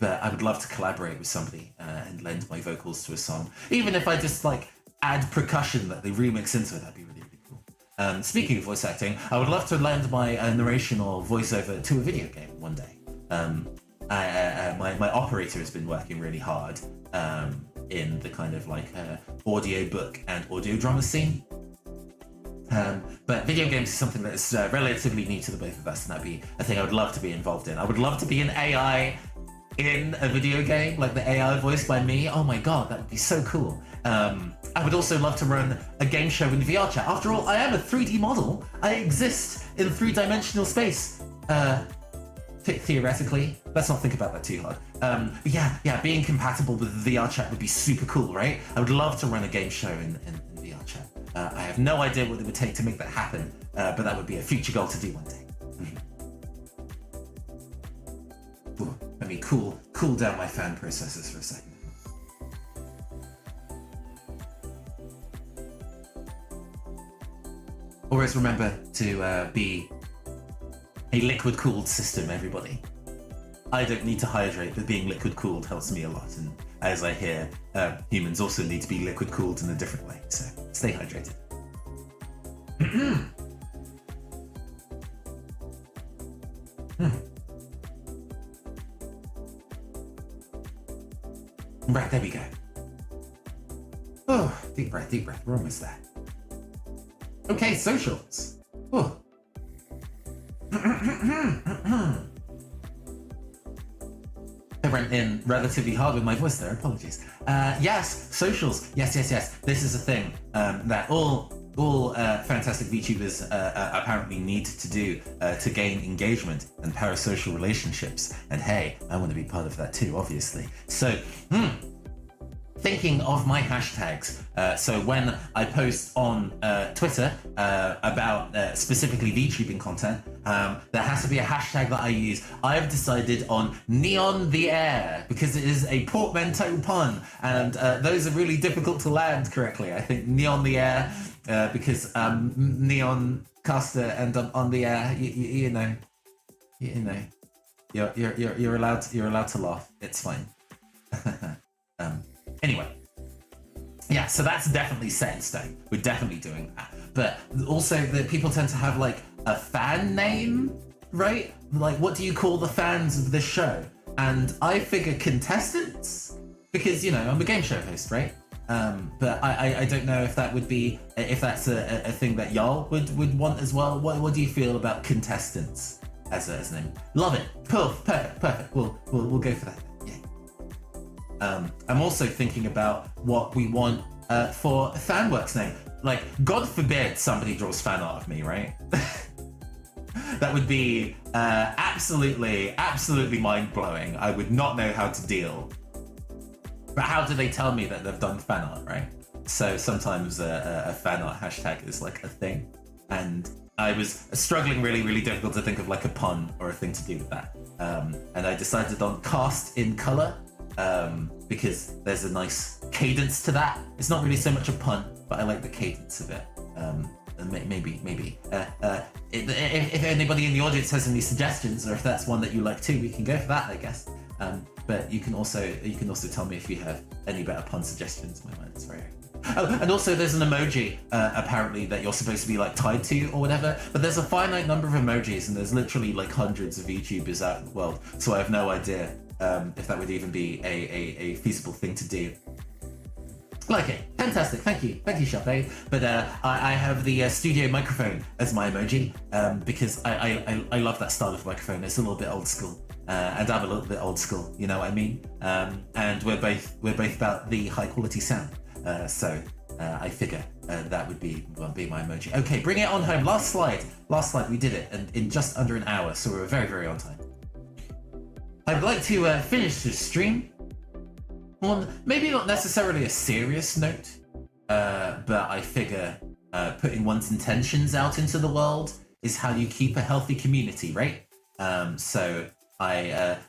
But I would love to collaborate with somebody and lend my vocals to a song. Even if I just like add percussion that they remix into it, that'd be really, really cool. Speaking of voice acting, I would love to lend my narration or voiceover to a video game one day. My operator has been working really hard in the kind of like audio book and audio drama scene. But video games is something that is relatively new to the both of us, and that'd be a thing I would love to be involved in. I would love to be an AI in a video game, like the AI voiced by me. Oh my god, that would be so cool. I would also love to run a game show in VR chat. After all, I am a 3D model. I exist in 3-dimensional space. Theoretically, let's not think about that too hard. But yeah, being compatible with VR chat would be super cool, right? I would love to run a game show in VR chat. I have no idea what it would take to make that happen, but that would be a future goal to do one day. Ooh, let me cool down my fan processes for a second. Always remember to be a liquid-cooled system, everybody. I don't need to hydrate, but being liquid-cooled helps me a lot. And as I hear, humans also need to be liquid-cooled in a different way. So stay hydrated. Right, there we go. Oh, deep breath. We're almost there. Okay, socials. Oh. I went in relatively hard with my voice there, apologies. Yes, socials. Yes. This is a thing that all fantastic VTubers apparently need to do to gain engagement and parasocial relationships. And hey, I want to be part of that too, obviously. So, thinking of my hashtags. So when I post on Twitter about specifically VTubing content, there has to be a hashtag that I use. I've decided on Neon the Air because it is a portmanteau pun, and those are really difficult to land correctly. I think Neon the Air because Neon Caster and on the air. You know, you're allowed to laugh. It's fine. Anyway, yeah, so that's definitely set in stone. We're definitely doing that. But also, the people tend to have like a fan name, right? Like, what do you call the fans of this show? And I figure contestants, because you know I'm a game show host, right? But I don't know if that would be if that's a thing that y'all would want as well. What do you feel about contestants as a name? Love it. Perfect. We'll go for that. I'm also thinking about what we want for FanWorks name. Like, God forbid somebody draws fan art of me, right? That would be absolutely mind-blowing. I would not know how to deal. But how do they tell me that they've done fan art, right? So sometimes a fan art hashtag is like a thing. And I was struggling really difficult to think of like a pun or a thing to do with that. And I decided on cast in color because there's a nice cadence to that. It's not really so much a pun, but I like the cadence of it. Maybe. If anybody in the audience has any suggestions, or if that's one that you like too, we can go for that, I guess. But you can also tell me if you have any better pun suggestions. My mind's very open. Oh, and also there's an emoji apparently that you're supposed to be like tied to or whatever. But there's a finite number of emojis, and there's literally like hundreds of VTubers out in the world. So I have no idea if that would even be a feasible thing to do. Okay, fantastic. Thank you, Chape. But I have the studio microphone as my emoji because I love that style of microphone. It's a little bit old school, and I'm a little bit old school. You know what I mean? And we're both about the high quality sound. So I figure that would be my emoji. Okay, bring it on home. Last slide. We did it, and in just under an hour, so we're very on time. I'd like to finish this stream on maybe not necessarily a serious note, but I figure putting one's intentions out into the world is how you keep a healthy community, right? So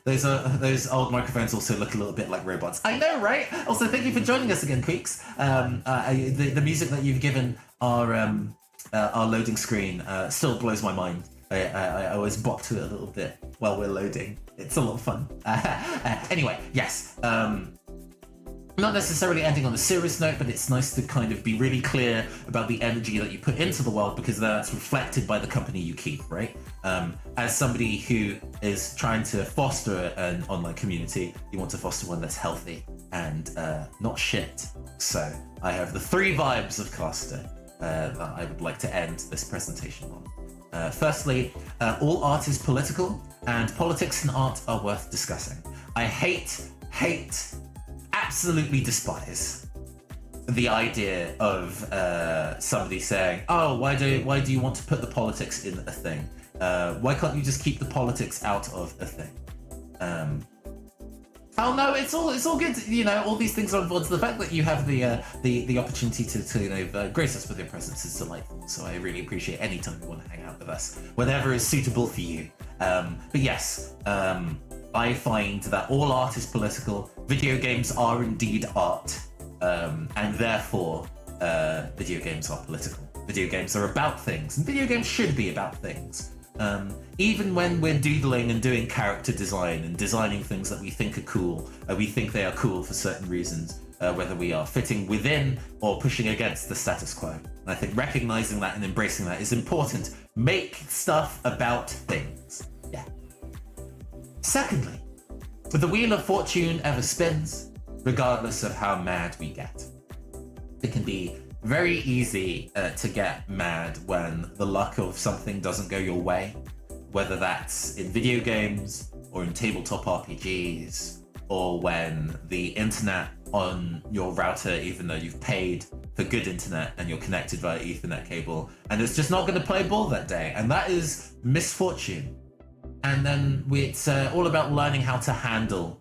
those old microphones also look a little bit like robots. I know, right? Also, thank you for joining us again, Queeks. The music that you've given our loading screen still blows my mind. I always bop to it a little bit while we're loading. It's a lot of fun. Anyway, yes. Not necessarily ending on a serious note, but it's nice to kind of be really clear about the energy that you put into the world, because that's reflected by the company you keep, right? As somebody who is trying to foster an online community, you want to foster one that's healthy and not shit. So I have the 3 vibes of Caster that I would like to end this presentation on. Firstly, all art is political, and politics and art are worth discussing. I hate, absolutely despise the idea of somebody saying, "Oh, why do you want to put the politics in a thing? Why can't you just keep the politics out of a thing?" Oh no, it's all good. You know, all these things are on board. The fact that you have the opportunity to grace us with your presence is delightful. So I really appreciate any time you want to hang out with us, whatever is suitable for you. But yes, I find that all art is political. Video games are indeed art, and therefore video games are political. Video games are about things, and video games should be about things. Even when we're doodling and doing character design and designing things that we think are cool, we think they are cool for certain reasons, whether we are fitting within or pushing against the status quo. And I think recognizing that and embracing that is important. Make stuff about things. Yeah. Secondly, the wheel of fortune ever spins, regardless of how mad we get. It can be very easy to get mad when the luck of something doesn't go your way, whether that's in video games or in tabletop RPGs, or when the internet on your router, even though you've paid for good internet and you're connected via Ethernet cable, and it's just not going to play ball that day, and that is misfortune. And then it's all about learning how to handle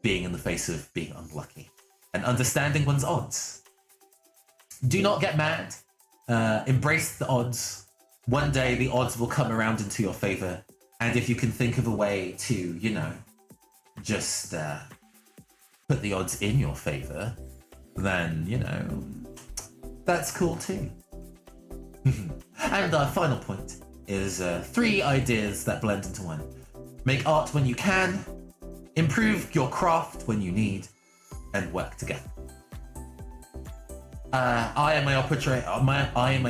being in the face of being unlucky and understanding one's odds. Do not get mad. Embrace the odds. One day the odds will come around into your favor. And if you can think of a way to, just put the odds in your favor, then, that's cool too. And our final point is 3 ideas that blend into one. Make art when you can, improve your craft when you need, and work together. I and my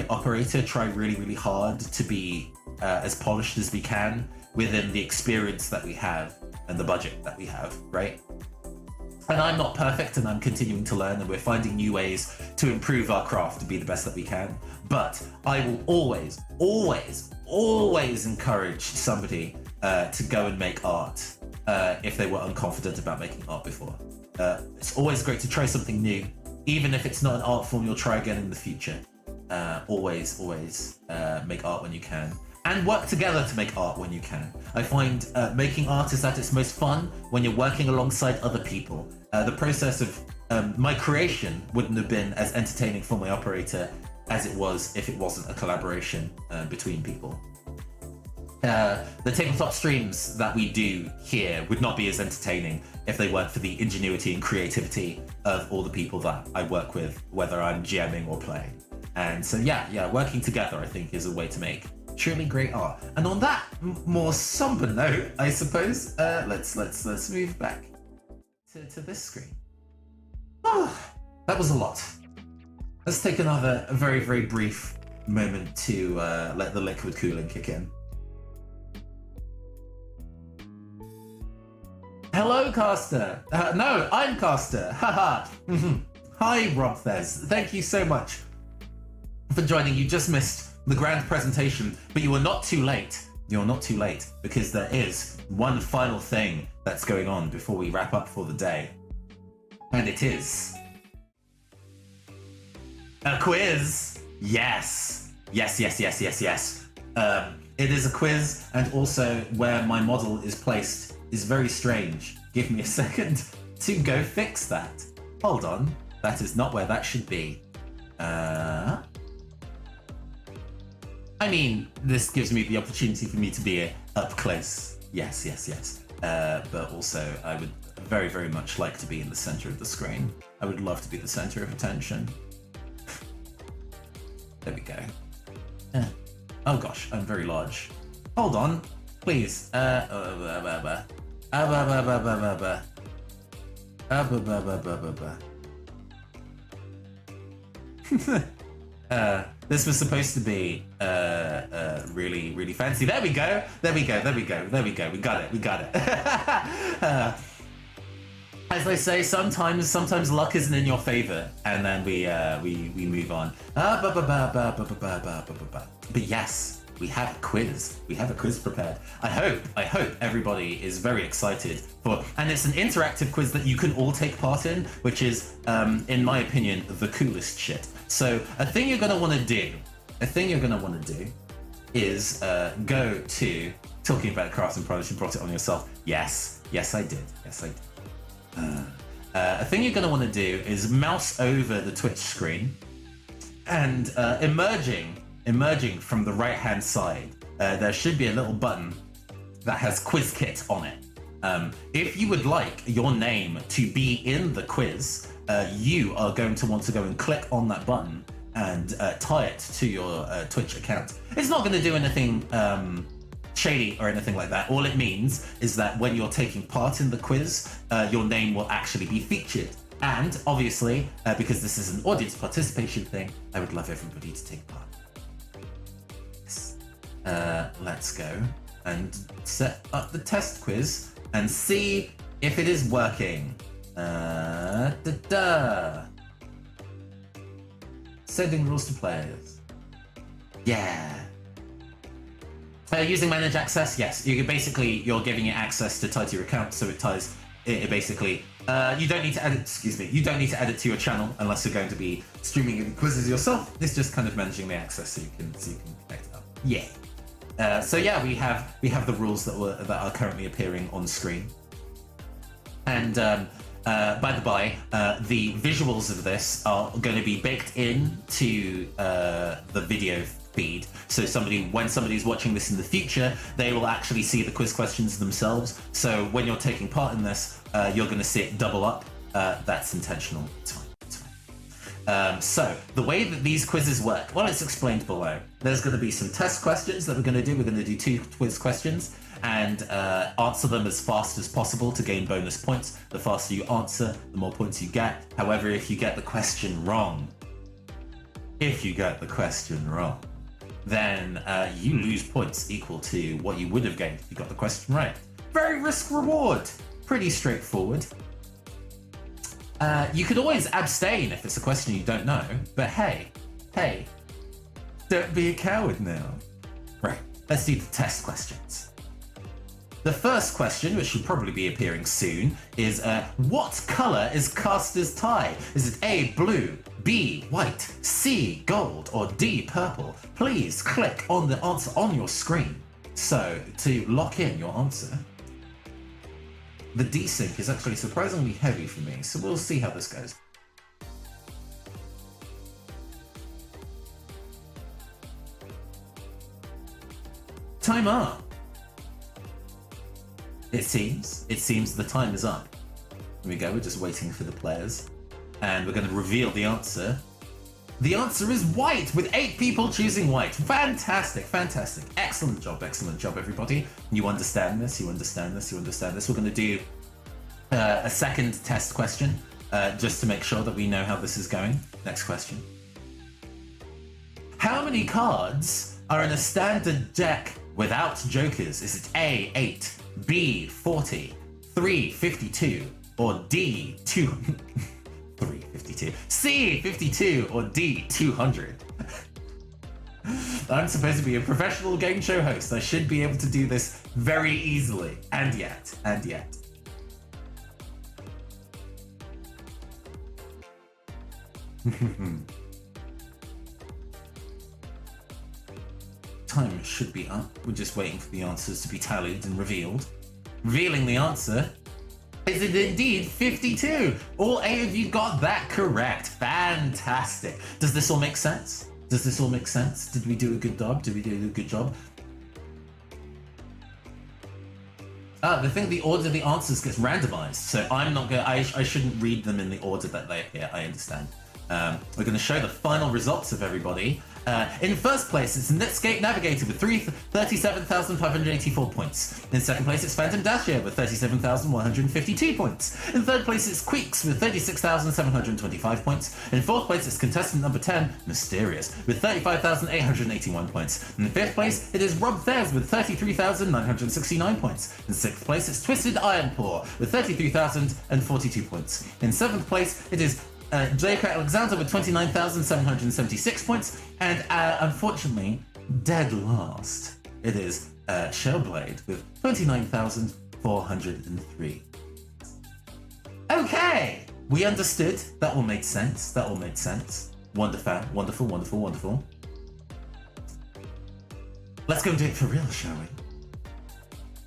operator try really hard to be as polished as we can within the experience that we have and the budget that we have, right? And I'm not perfect, and I'm continuing to learn, and we're finding new ways to improve our craft to be the best that we can. But I will always encourage somebody to go and make art if they were unconfident about making art before. It's always great to try something new, even if it's not an art form you'll try again in the future. Always make art when you can. And work together to make art when you can. I find making art is at its most fun when you're working alongside other people. The process of my creation wouldn't have been as entertaining for my operator as it was if it wasn't a collaboration between people. The tabletop streams that we do here would not be as entertaining if they weren't for the ingenuity and creativity of all the people that I work with, whether I'm GMing or playing. And so yeah, working together I think is a way to make truly great art. And on that more somber note, I suppose, let's move back to this screen. Oh, that was a lot. Let's take another very, very brief moment to let the liquid cooling kick in. Hello, Caster. No, I'm Caster. Haha. Hi, Rob Thez. Thank you so much for joining. You just missed the grand presentation, but you are not too late. You're not too late, because there is one final thing that's going on before we wrap up for the day. And it is a quiz. Yes. It is a quiz, and also where my model is placed is very strange. Give me a second to go fix that. Hold on. That is not where that should be. I mean, this gives me the opportunity for me to be up close. Yes. But also, I would very, very much like to be in the center of the screen. I would love to be the center of attention. There we go. Oh gosh, I'm very large. Hold on, please. This was supposed to be really, really fancy. There we go. We got it. As I say, sometimes luck isn't in your favor, and then we move on. But yes, we have a quiz. We have a quiz prepared. I hope everybody is very excited for, and it's an interactive quiz that you can all take part in, which is, in my opinion, the coolest shit. So a thing you're gonna want to do is go to talking about craft and product. You brought it on yourself. Yes, I did. A thing you're gonna want to do is mouse over the Twitch screen, and emerging from the right hand side, there should be a little button that has quiz kit on it. If you would like your name to be in the quiz, you are going to want to go and click on that button and tie it to your Twitch account. It's not going to do anything shady or anything like that. All it means is that when you're taking part in the quiz, your name will actually be featured. And obviously, because this is an audience participation thing, I would love everybody to take part. Let's go and set up the test quiz and see if it is working. Sending rules to players. Yeah. Using manage access, yes. You're giving it access to tie to your account, so it ties. It basically. You don't need to edit. You don't need to edit to your channel unless you're going to be streaming any quizzes yourself. It's just kind of managing the access so you can connect it up. Yeah. So yeah, we have the rules that are currently appearing on screen. And by the by, the visuals of this are going to be baked into the video feed. So when somebody's watching this in the future, they will actually see the quiz questions themselves. So when you're taking part in this, you're going to see it double up. That's intentional. It's fine. So the way that these quizzes work, well, it's explained below. There's going to be some test questions that we're going to do. We're going to do 2 quiz questions and answer them as fast as possible to gain bonus points. The faster you answer, the more points you get. However, if you get the question wrong, then you lose points equal to what you would have gained if you got the question right. Very risk reward. Pretty straightforward. You could always abstain if it's a question you don't know, but hey, don't be a coward now. Right, let's do the test questions. The first question, which should probably be appearing soon, is what color is Caster's tie? Is it A, blue, B, white, C, gold, or D, purple? Please click on the answer on your screen. So, to lock in your answer, the desync is actually surprisingly heavy for me, so we'll see how this goes. Time up. It seems the time is up. Here we go, we're just waiting for the players. And we're going to reveal the answer. The answer is white, with 8 people choosing white. Fantastic, fantastic. Excellent job, everybody. You understand this, you understand this, you understand this. We're going to do a second test question, just to make sure that we know how this is going. Next question. How many cards are in a standard deck without jokers? Is it A, 8, B, 40, 3, 52, or D, 2... 352, C, 52, or D, 200? I'm supposed to be a professional game show host. I should be able to do this very easily. And yet. Time should be up. We're just waiting for the answers to be tallied and revealed. Revealing the answer. Is it indeed 52? All 8 of you got that correct. Fantastic. Does this all make sense? Does this all make sense? Did we do a good job? Did we do a good job? The thing, the order of the answers gets randomized, so I'm not gonna, I shouldn't read them in the order that they appear, I understand. We're gonna show the final results of everybody. In first place, it's Netscape Navigator with 37,584 points. In second place, it's Phantom Dasher with 37,152 points. In third place, it's Queeks with 36,725 points. In fourth place, it's contestant number 10, Mysterious, with 35,881 points. In fifth place, it is Rob Thares with 33,969 points. In sixth place, it's Twisted Ironpaw with 33,042 points. In seventh place, it is J.K. Alexander with 29,776 points, and unfortunately, dead last, it is Shellblade with 29,403. Okay, we understood. That all made sense. That all made sense. Wonderful, wonderful, wonderful, wonderful. Let's go and do it for real, shall we?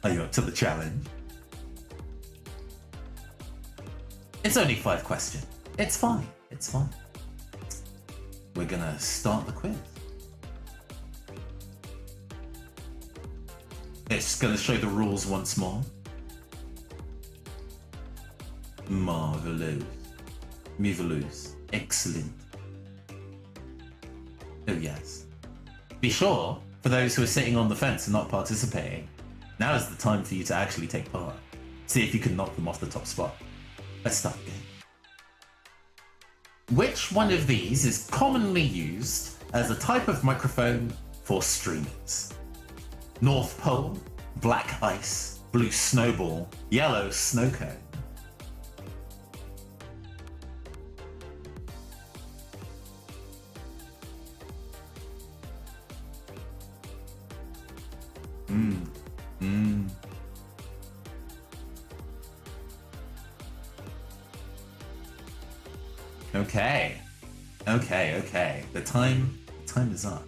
Are you up to the challenge? It's only 5 questions. It's fine. It's fine. We're gonna start the quiz. It's gonna show the rules once more. Marvelous. Marvelous. Excellent. Oh yes. Be sure, for those who are sitting on the fence and not participating, now is the time for you to actually take part. See if you can knock them off the top spot. Let's start the game. Which one of these is commonly used as a type of microphone for streamers? North Pole, black ice, blue snowball, yellow snow cone. Okay. The time is up.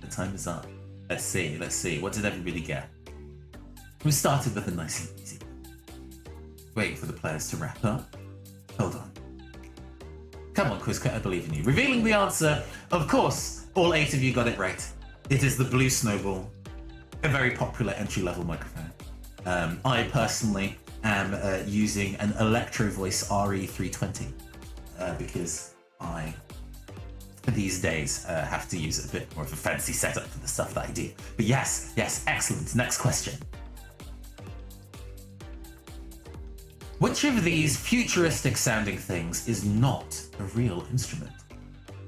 The time is up. Let's see. What did everybody get? We started with a nice and easy. Waiting for the players to wrap up. Hold on. Come on, Quizcat, I believe in you. Revealing the answer, of course, all 8 of you got it right. It is the Blue Snowball, a very popular entry-level microphone. I personally am using an Electro Voice RE320 because I, these days, have to use a bit more of a fancy setup for the stuff that I do. But yes, excellent. Next question. Which of these futuristic sounding things is not a real instrument?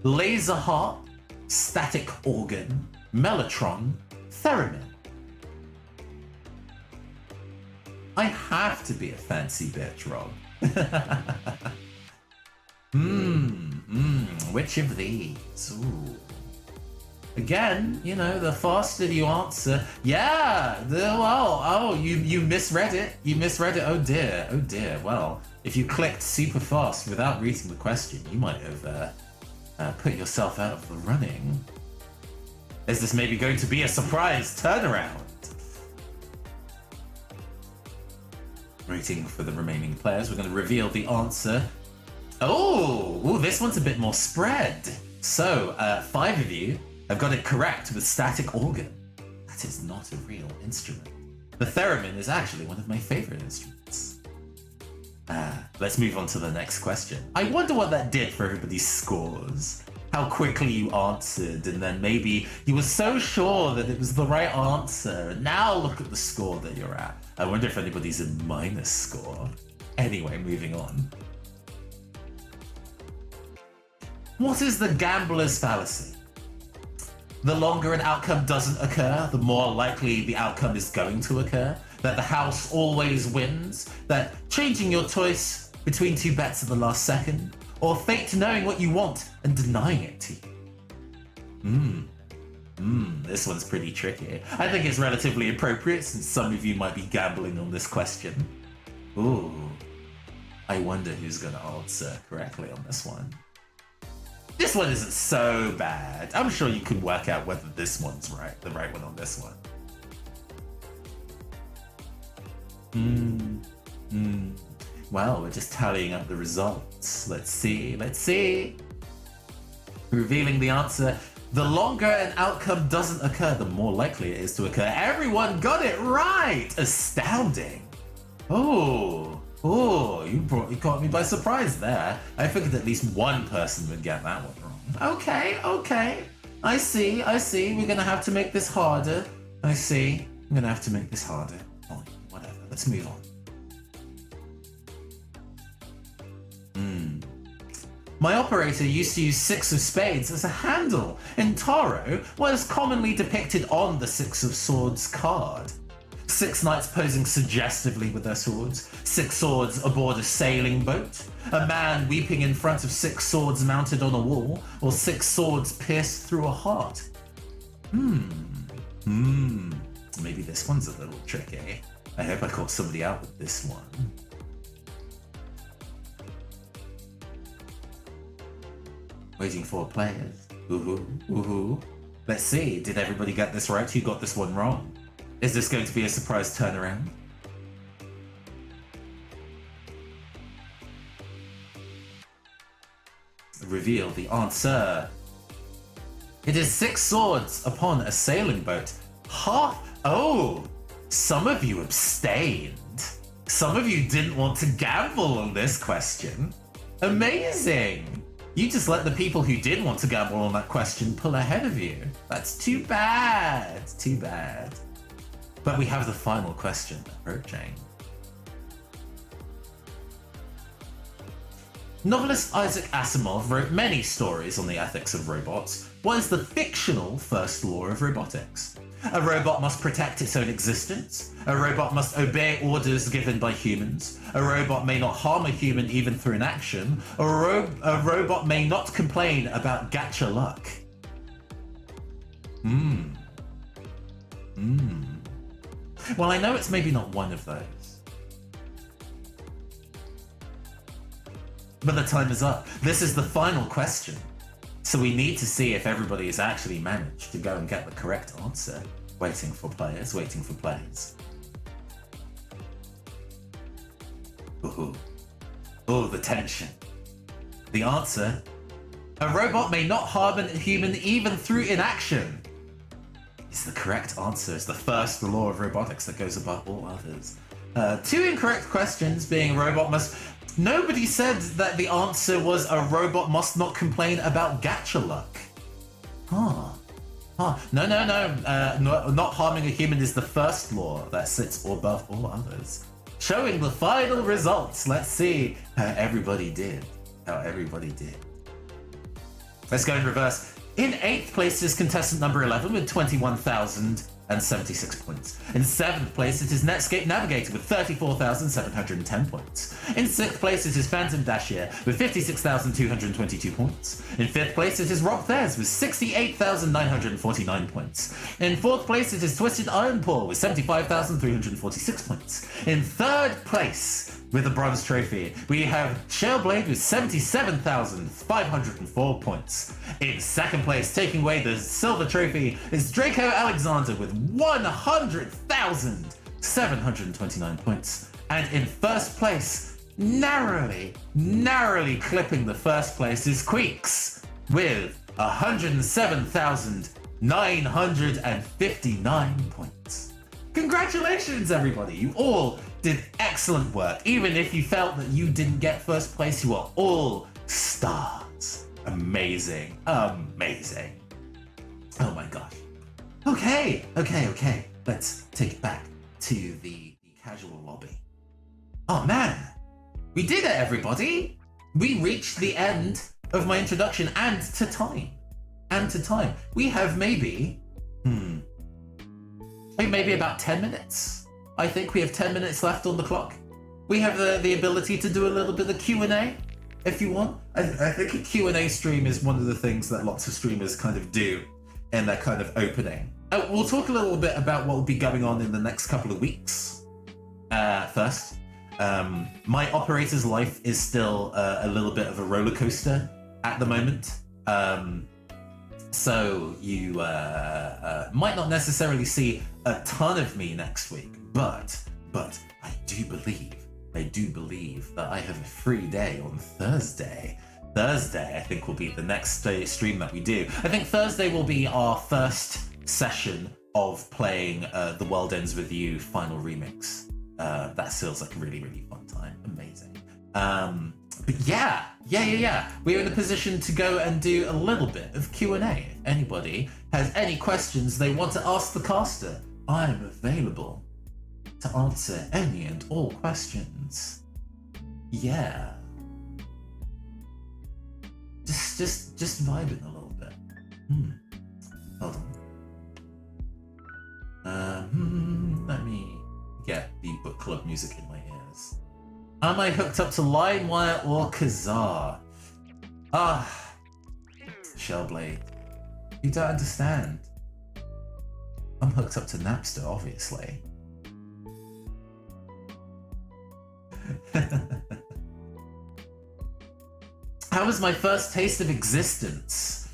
Laser harp, static organ, mellotron, theremin. I have to be a fancy bitch, Rob. Which of these? Ooh. again, you know, the faster you answer, you misread it. You misread it. Oh dear. Well, if you clicked super fast without reading the question, you might have put yourself out of the running. Is this maybe going to be a surprise turnaround? Waiting for the remaining players, we're going to reveal the answer. Oh, this one's a bit more spread. So, 5 of you have got it correct with static organ. That is not a real instrument. The theremin is actually one of my favorite instruments. Let's move on to the next question. I wonder what that did for everybody's scores. How quickly you answered, and then maybe you were so sure that it was the right answer. Now look at the score that you're at. I wonder if anybody's a minus score. Anyway, moving on. What is the gambler's fallacy? The longer an outcome doesn't occur, the more likely the outcome is going to occur. That the house always wins. That changing your choice between 2 bets at the last second. Or fate knowing what you want and denying it to you. This one's pretty tricky. I think it's relatively appropriate since some of you might be gambling on this question. Ooh. I wonder who's going to answer correctly on this one. This one isn't so bad. I'm sure you can work out whether this one's right, the right one on this one. Well, we're just tallying up the results. Let's see. Revealing the answer. The longer an outcome doesn't occur, the more likely it is to occur. Everyone got it right! Astounding. You caught me by surprise there. I figured at least one person would get that one wrong. Okay. I see. We're gonna have to make this harder. I see. I'm gonna have to make this harder. Oh, whatever. Let's move on. My operator used to use 6 of spades as a handle in tarot, what is commonly depicted on the 6 of swords card. 6 knights posing suggestively with their swords, 6 swords aboard a sailing boat, a man weeping in front of 6 swords mounted on a wall, or 6 swords pierced through a heart. Maybe this one's a little tricky. I hope I caught somebody out with this one. Waiting for players. Woohoo. Let's see, did everybody get this right? Who got this one wrong? Is this going to be a surprise turnaround? Reveal the answer. It is 6 swords upon a sailing boat. Some of you abstained. Some of you didn't want to gamble on this question. Amazing. You just let the people who did want to gamble on that question pull ahead of you. That's too bad. But we have the final question approaching. Novelist Isaac Asimov wrote many stories on the ethics of robots. What is the fictional first law of robotics? A robot must protect its own existence. A robot must obey orders given by humans. A robot may not harm a human even through inaction. A robot may not complain about gacha luck. Well, I know it's maybe not one of those. But the time is up. This is the final question. So we need to see if everybody has actually managed to go and get the correct answer. Waiting for players. Ooh, the tension. The answer. A robot may not harm a human even through inaction. Is the correct answer. It's the first law of robotics that goes above all others. 2 incorrect questions being a robot must... Nobody said that the answer was a robot must not complain about gacha luck. No. Not harming a human is the first law that sits above all others. Showing the final results. Let's see how everybody did. Let's go in reverse. In 8th place is contestant number 11 with 21,000 4,076 points. In 7th place, it is Netscape Navigator with 34,710 points. In 6th place, it is Phantom Dashier with 56,222 points. In 5th place, it is Rob Thez with 68,949 points. In 4th place, it is Twisted Iron Paw with 75,346 points. In 3rd place, with the bronze trophy, we have Shellblade with 77,504 points. In 2nd place, taking away the silver trophy, is Draco Alexander with 100,729 points. And in 1st place, narrowly clipping the 1st place, is Queeks with 107,959 points. Congratulations, everybody! You all did excellent work. Even if you felt that you didn't get 1st place, you are all stars. Amazing. Amazing. Oh my gosh. Okay. Let's take it back to the casual lobby. Oh man, we did it, everybody. We reached the end of my introduction and to time. We have maybe about 10 minutes. I think we have 10 minutes left on the clock. We have the ability to do a little bit of Q&A if you want. I think a Q&A stream is one of the things that lots of streamers kind of do in their kind of opening. We'll talk a little bit about what will be going on in the next couple of weeks. First, my operator's life is still a little bit of a roller coaster at the moment. So you might not necessarily see a ton of me next week, but I do believe that I have a free day on Thursday. Thursday, I think, will be the next stream that we do. I think Thursday will be our first session of playing The World Ends With You Final Remix. That feels like a really fun time. Amazing. But yeah. We're in a position to go and do a little bit of Q&A. If anybody has any questions they want to ask the caster, I'm available to answer any and all questions. Yeah. Just vibing a little bit. Hold on. Let me get the book club music in my ears. Am I hooked up to LimeWire or Kazaa? Shellblade. You don't understand. I'm hooked up to Napster, obviously. How was my first taste of existence?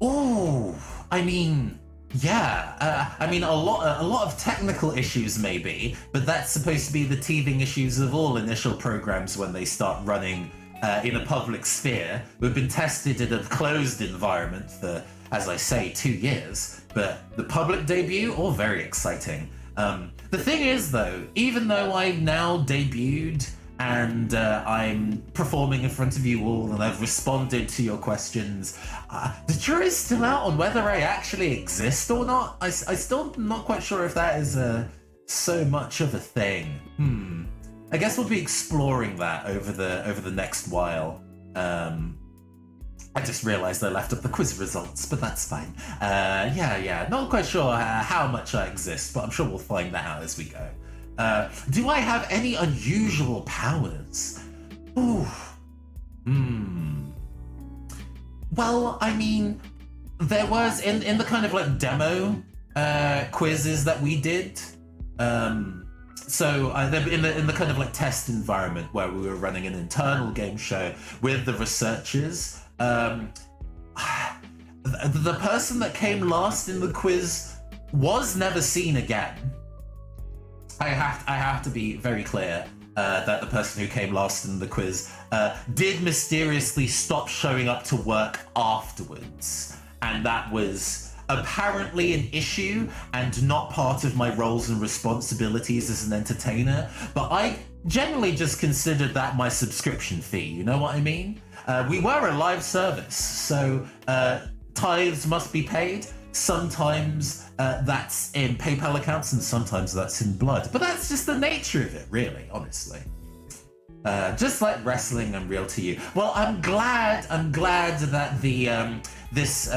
Oh, I mean, yeah. A lot of technical issues maybe, but that's supposed to be the teething issues of all initial programs when they start running in a public sphere. We've been tested in a closed environment for, as I say, 2 years, but the public debut, all very exciting. The thing is, though, even though I've now debuted and I'm performing in front of you all and I've responded to your questions, the jury's still out on whether I actually exist or not. I still not quite sure if that is so much of a thing. I guess we'll be exploring that over the next while. I just realised I left up the quiz results, but that's fine. Not quite sure how much I exist, but I'm sure we'll find that out as we go. Do I have any unusual powers? Well, I mean, there was in the kind of like demo quizzes that we did. So in the kind of like test environment where we were running an internal game show with the researchers, the person that came last in the quiz was never seen again. I have to be very clear that the person who came last in the quiz did mysteriously stop showing up to work afterwards, and that was apparently an issue and not part of my roles and responsibilities as an entertainer, but I generally just considered that my subscription fee, you know what I mean? We were a live service, so tithes must be paid. Sometimes that's in PayPal accounts and sometimes that's in blood. But that's just the nature of it, really, honestly. Just like wrestling and real to you. Well, I'm glad that the this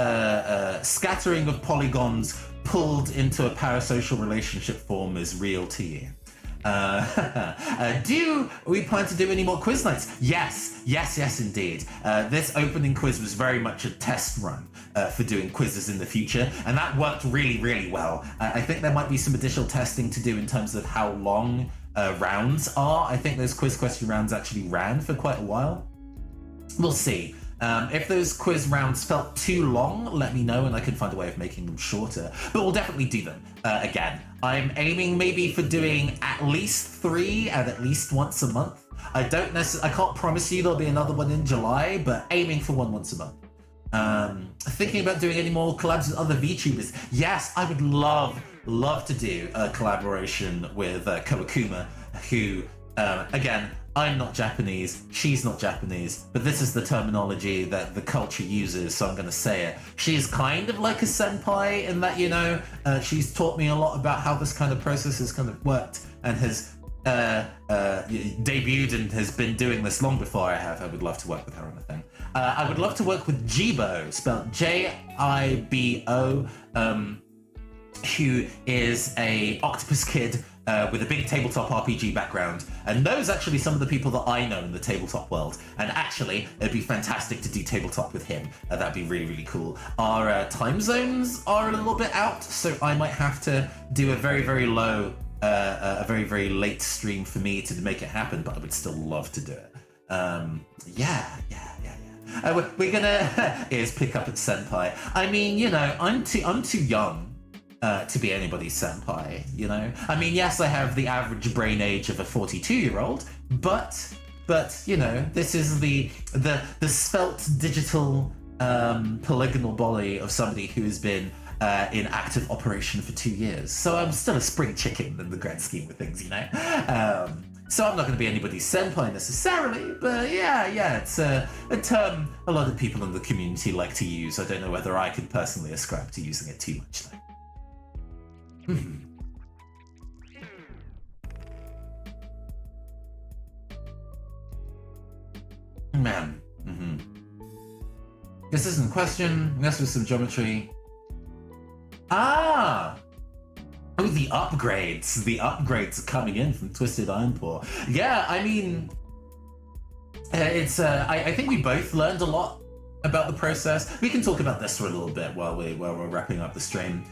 scattering of polygons pulled into a parasocial relationship form is real to you. Do we plan to do any more quiz nights? Yes, indeed. This opening quiz was very much a test run for doing quizzes in the future, and that worked really, really well. I think there might be some additional testing to do in terms of how long rounds are. I think those quiz question rounds actually ran for quite a while. We'll see. If those quiz rounds felt too long, let me know and I can find a way of making them shorter. But we'll definitely do them again. I'm aiming maybe for doing at least 3 and at least once a month. I can't promise you there'll be another one in July, but aiming for one once a month. Thinking about doing any more collabs with other VTubers. Yes, I would love to do a collaboration with Kawakuma, who, again, I'm not Japanese, she's not Japanese, but this is the terminology that the culture uses, so I'm going to say it. She's kind of like a senpai in that, you know, she's taught me a lot about how this kind of process has kind of worked and has debuted and has been doing this long before I have. I would love to work with her on a thing. I would love to work with Jibo, spelled Jibo, who is a octopus kid with a big tabletop RPG background, and knows actually some of the people that I know in the tabletop world. And actually, it'd be fantastic to do tabletop with him. That'd be really, really cool. Our time zones are a little bit out, so I might have to do a very, very low, a very, very late stream for me to make it happen, but I would still love to do it. Yeah. We're gonna is pick up at senpai. I mean, you know, I'm too young to be anybody's senpai, you know? I mean, yes, I have the average brain age of a 42-year-old, but you know, this is the svelte digital polygonal body of somebody who has been in active operation for 2 years. So I'm still a spring chicken in the grand scheme of things, you know? So I'm not going to be anybody's senpai necessarily, but yeah, it's a term a lot of people in the community like to use. I don't know whether I could personally ascribe to using it too much, though. Man. This isn't a question. This was some geometry. Oh, the upgrades. The upgrades are coming in from Twisted Iron Paw. Yeah, I mean, it's. I think we both learned a lot about the process. We can talk about this for a little bit while we're wrapping up the stream.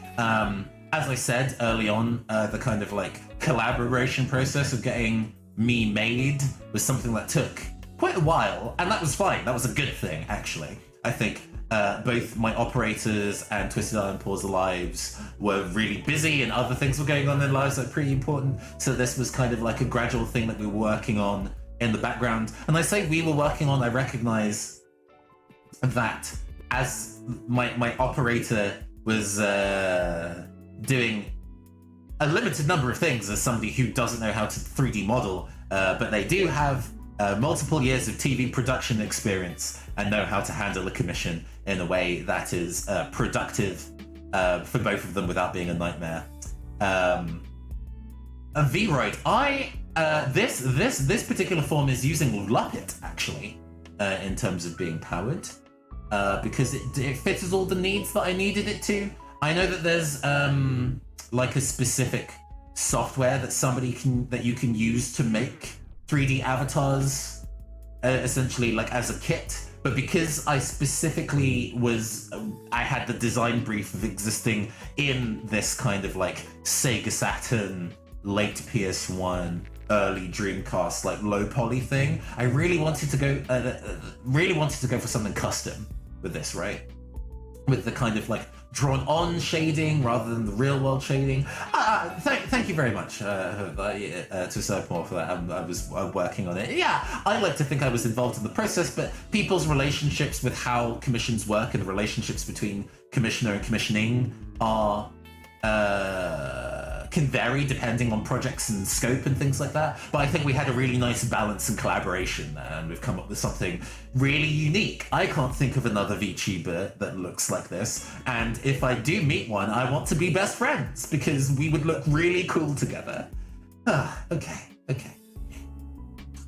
As I said early on, the kind of like collaboration process of getting me made was something that took quite a while, and that was fine. That was a good thing, actually. I think both my operators and Twisted Iron Paw's lives were really busy, and other things were going on in their lives that were pretty important. So this was kind of like a gradual thing that we were working on in the background. And I say we were working on, I recognize that as my operator was doing a limited number of things as somebody who doesn't know how to 3D model, but they do have multiple years of TV production experience and know how to handle a commission in a way that is productive for both of them without being a nightmare. A Vroid, this particular form is using Luppet actually in terms of being powered because it fits all the needs that I needed it to. I know that there's like a specific software that you can use to make 3D avatars, essentially like as a kit. But because I specifically I had the design brief of existing in this kind of like Sega Saturn, late PS1, early Dreamcast, like low poly thing, I really wanted to go for something custom with this, right? With the kind of like drawn on shading rather than the real world shading. Thank you very much to Serpmore for that. I was working on it. Yeah, I like to think I was involved in the process, but people's relationships with how commissions work and the relationships between commissioner and commissioning are can vary depending on projects and scope and things like that. But I think we had a really nice balance and collaboration there, and we've come up with something really unique. I can't think of another VTuber that looks like this, and if I do meet one, I want to be best friends because we would look really cool together. Okay.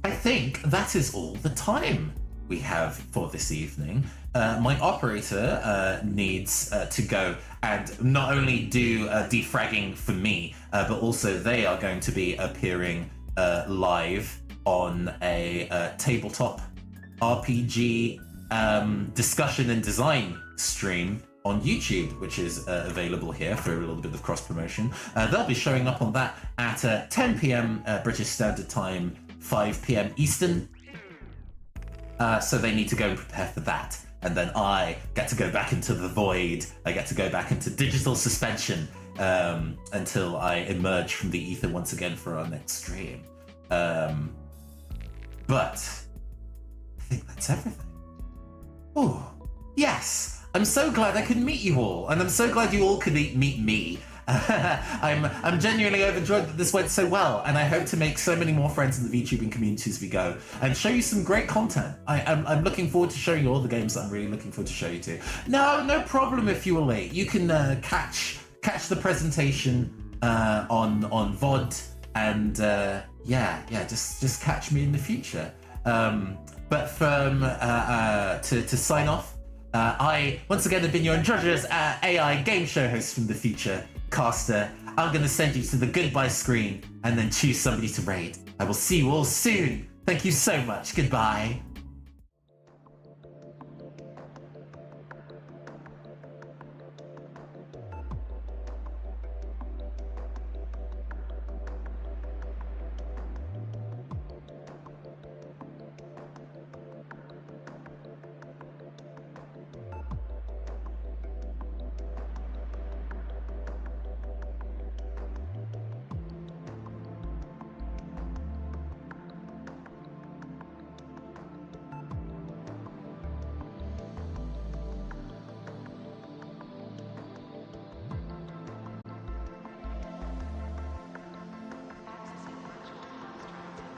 I think that is all the time we have for this evening. my operator needs to go and not only do defragging for me, but also they are going to be appearing live on a tabletop RPG discussion and design stream on YouTube, which is available here for a little bit of cross promotion. They'll be showing up on that at 10 p.m. British Standard Time, 5 p.m. Eastern. So they need to go and prepare for that. And then I get to go back into the void. I get to go back into digital suspension until I emerge from the ether once again for our next stream. But I think that's everything. Oh, yes. I'm so glad I could meet you all, and I'm so glad you all could meet me. I'm genuinely overjoyed that this went so well, and I hope to make so many more friends in the VTubing community as we go, and show you some great content. I'm looking forward to showing you all the games that I'm really looking forward to show you to. No problem if you were late. You can catch the presentation on VOD, and just catch me in the future. But to sign off, I once again have been your androgynous AI game show host from the future, Caster. I'm going to send you to the goodbye screen and then choose somebody to raid. I will see you all soon. Thank you so much. Goodbye.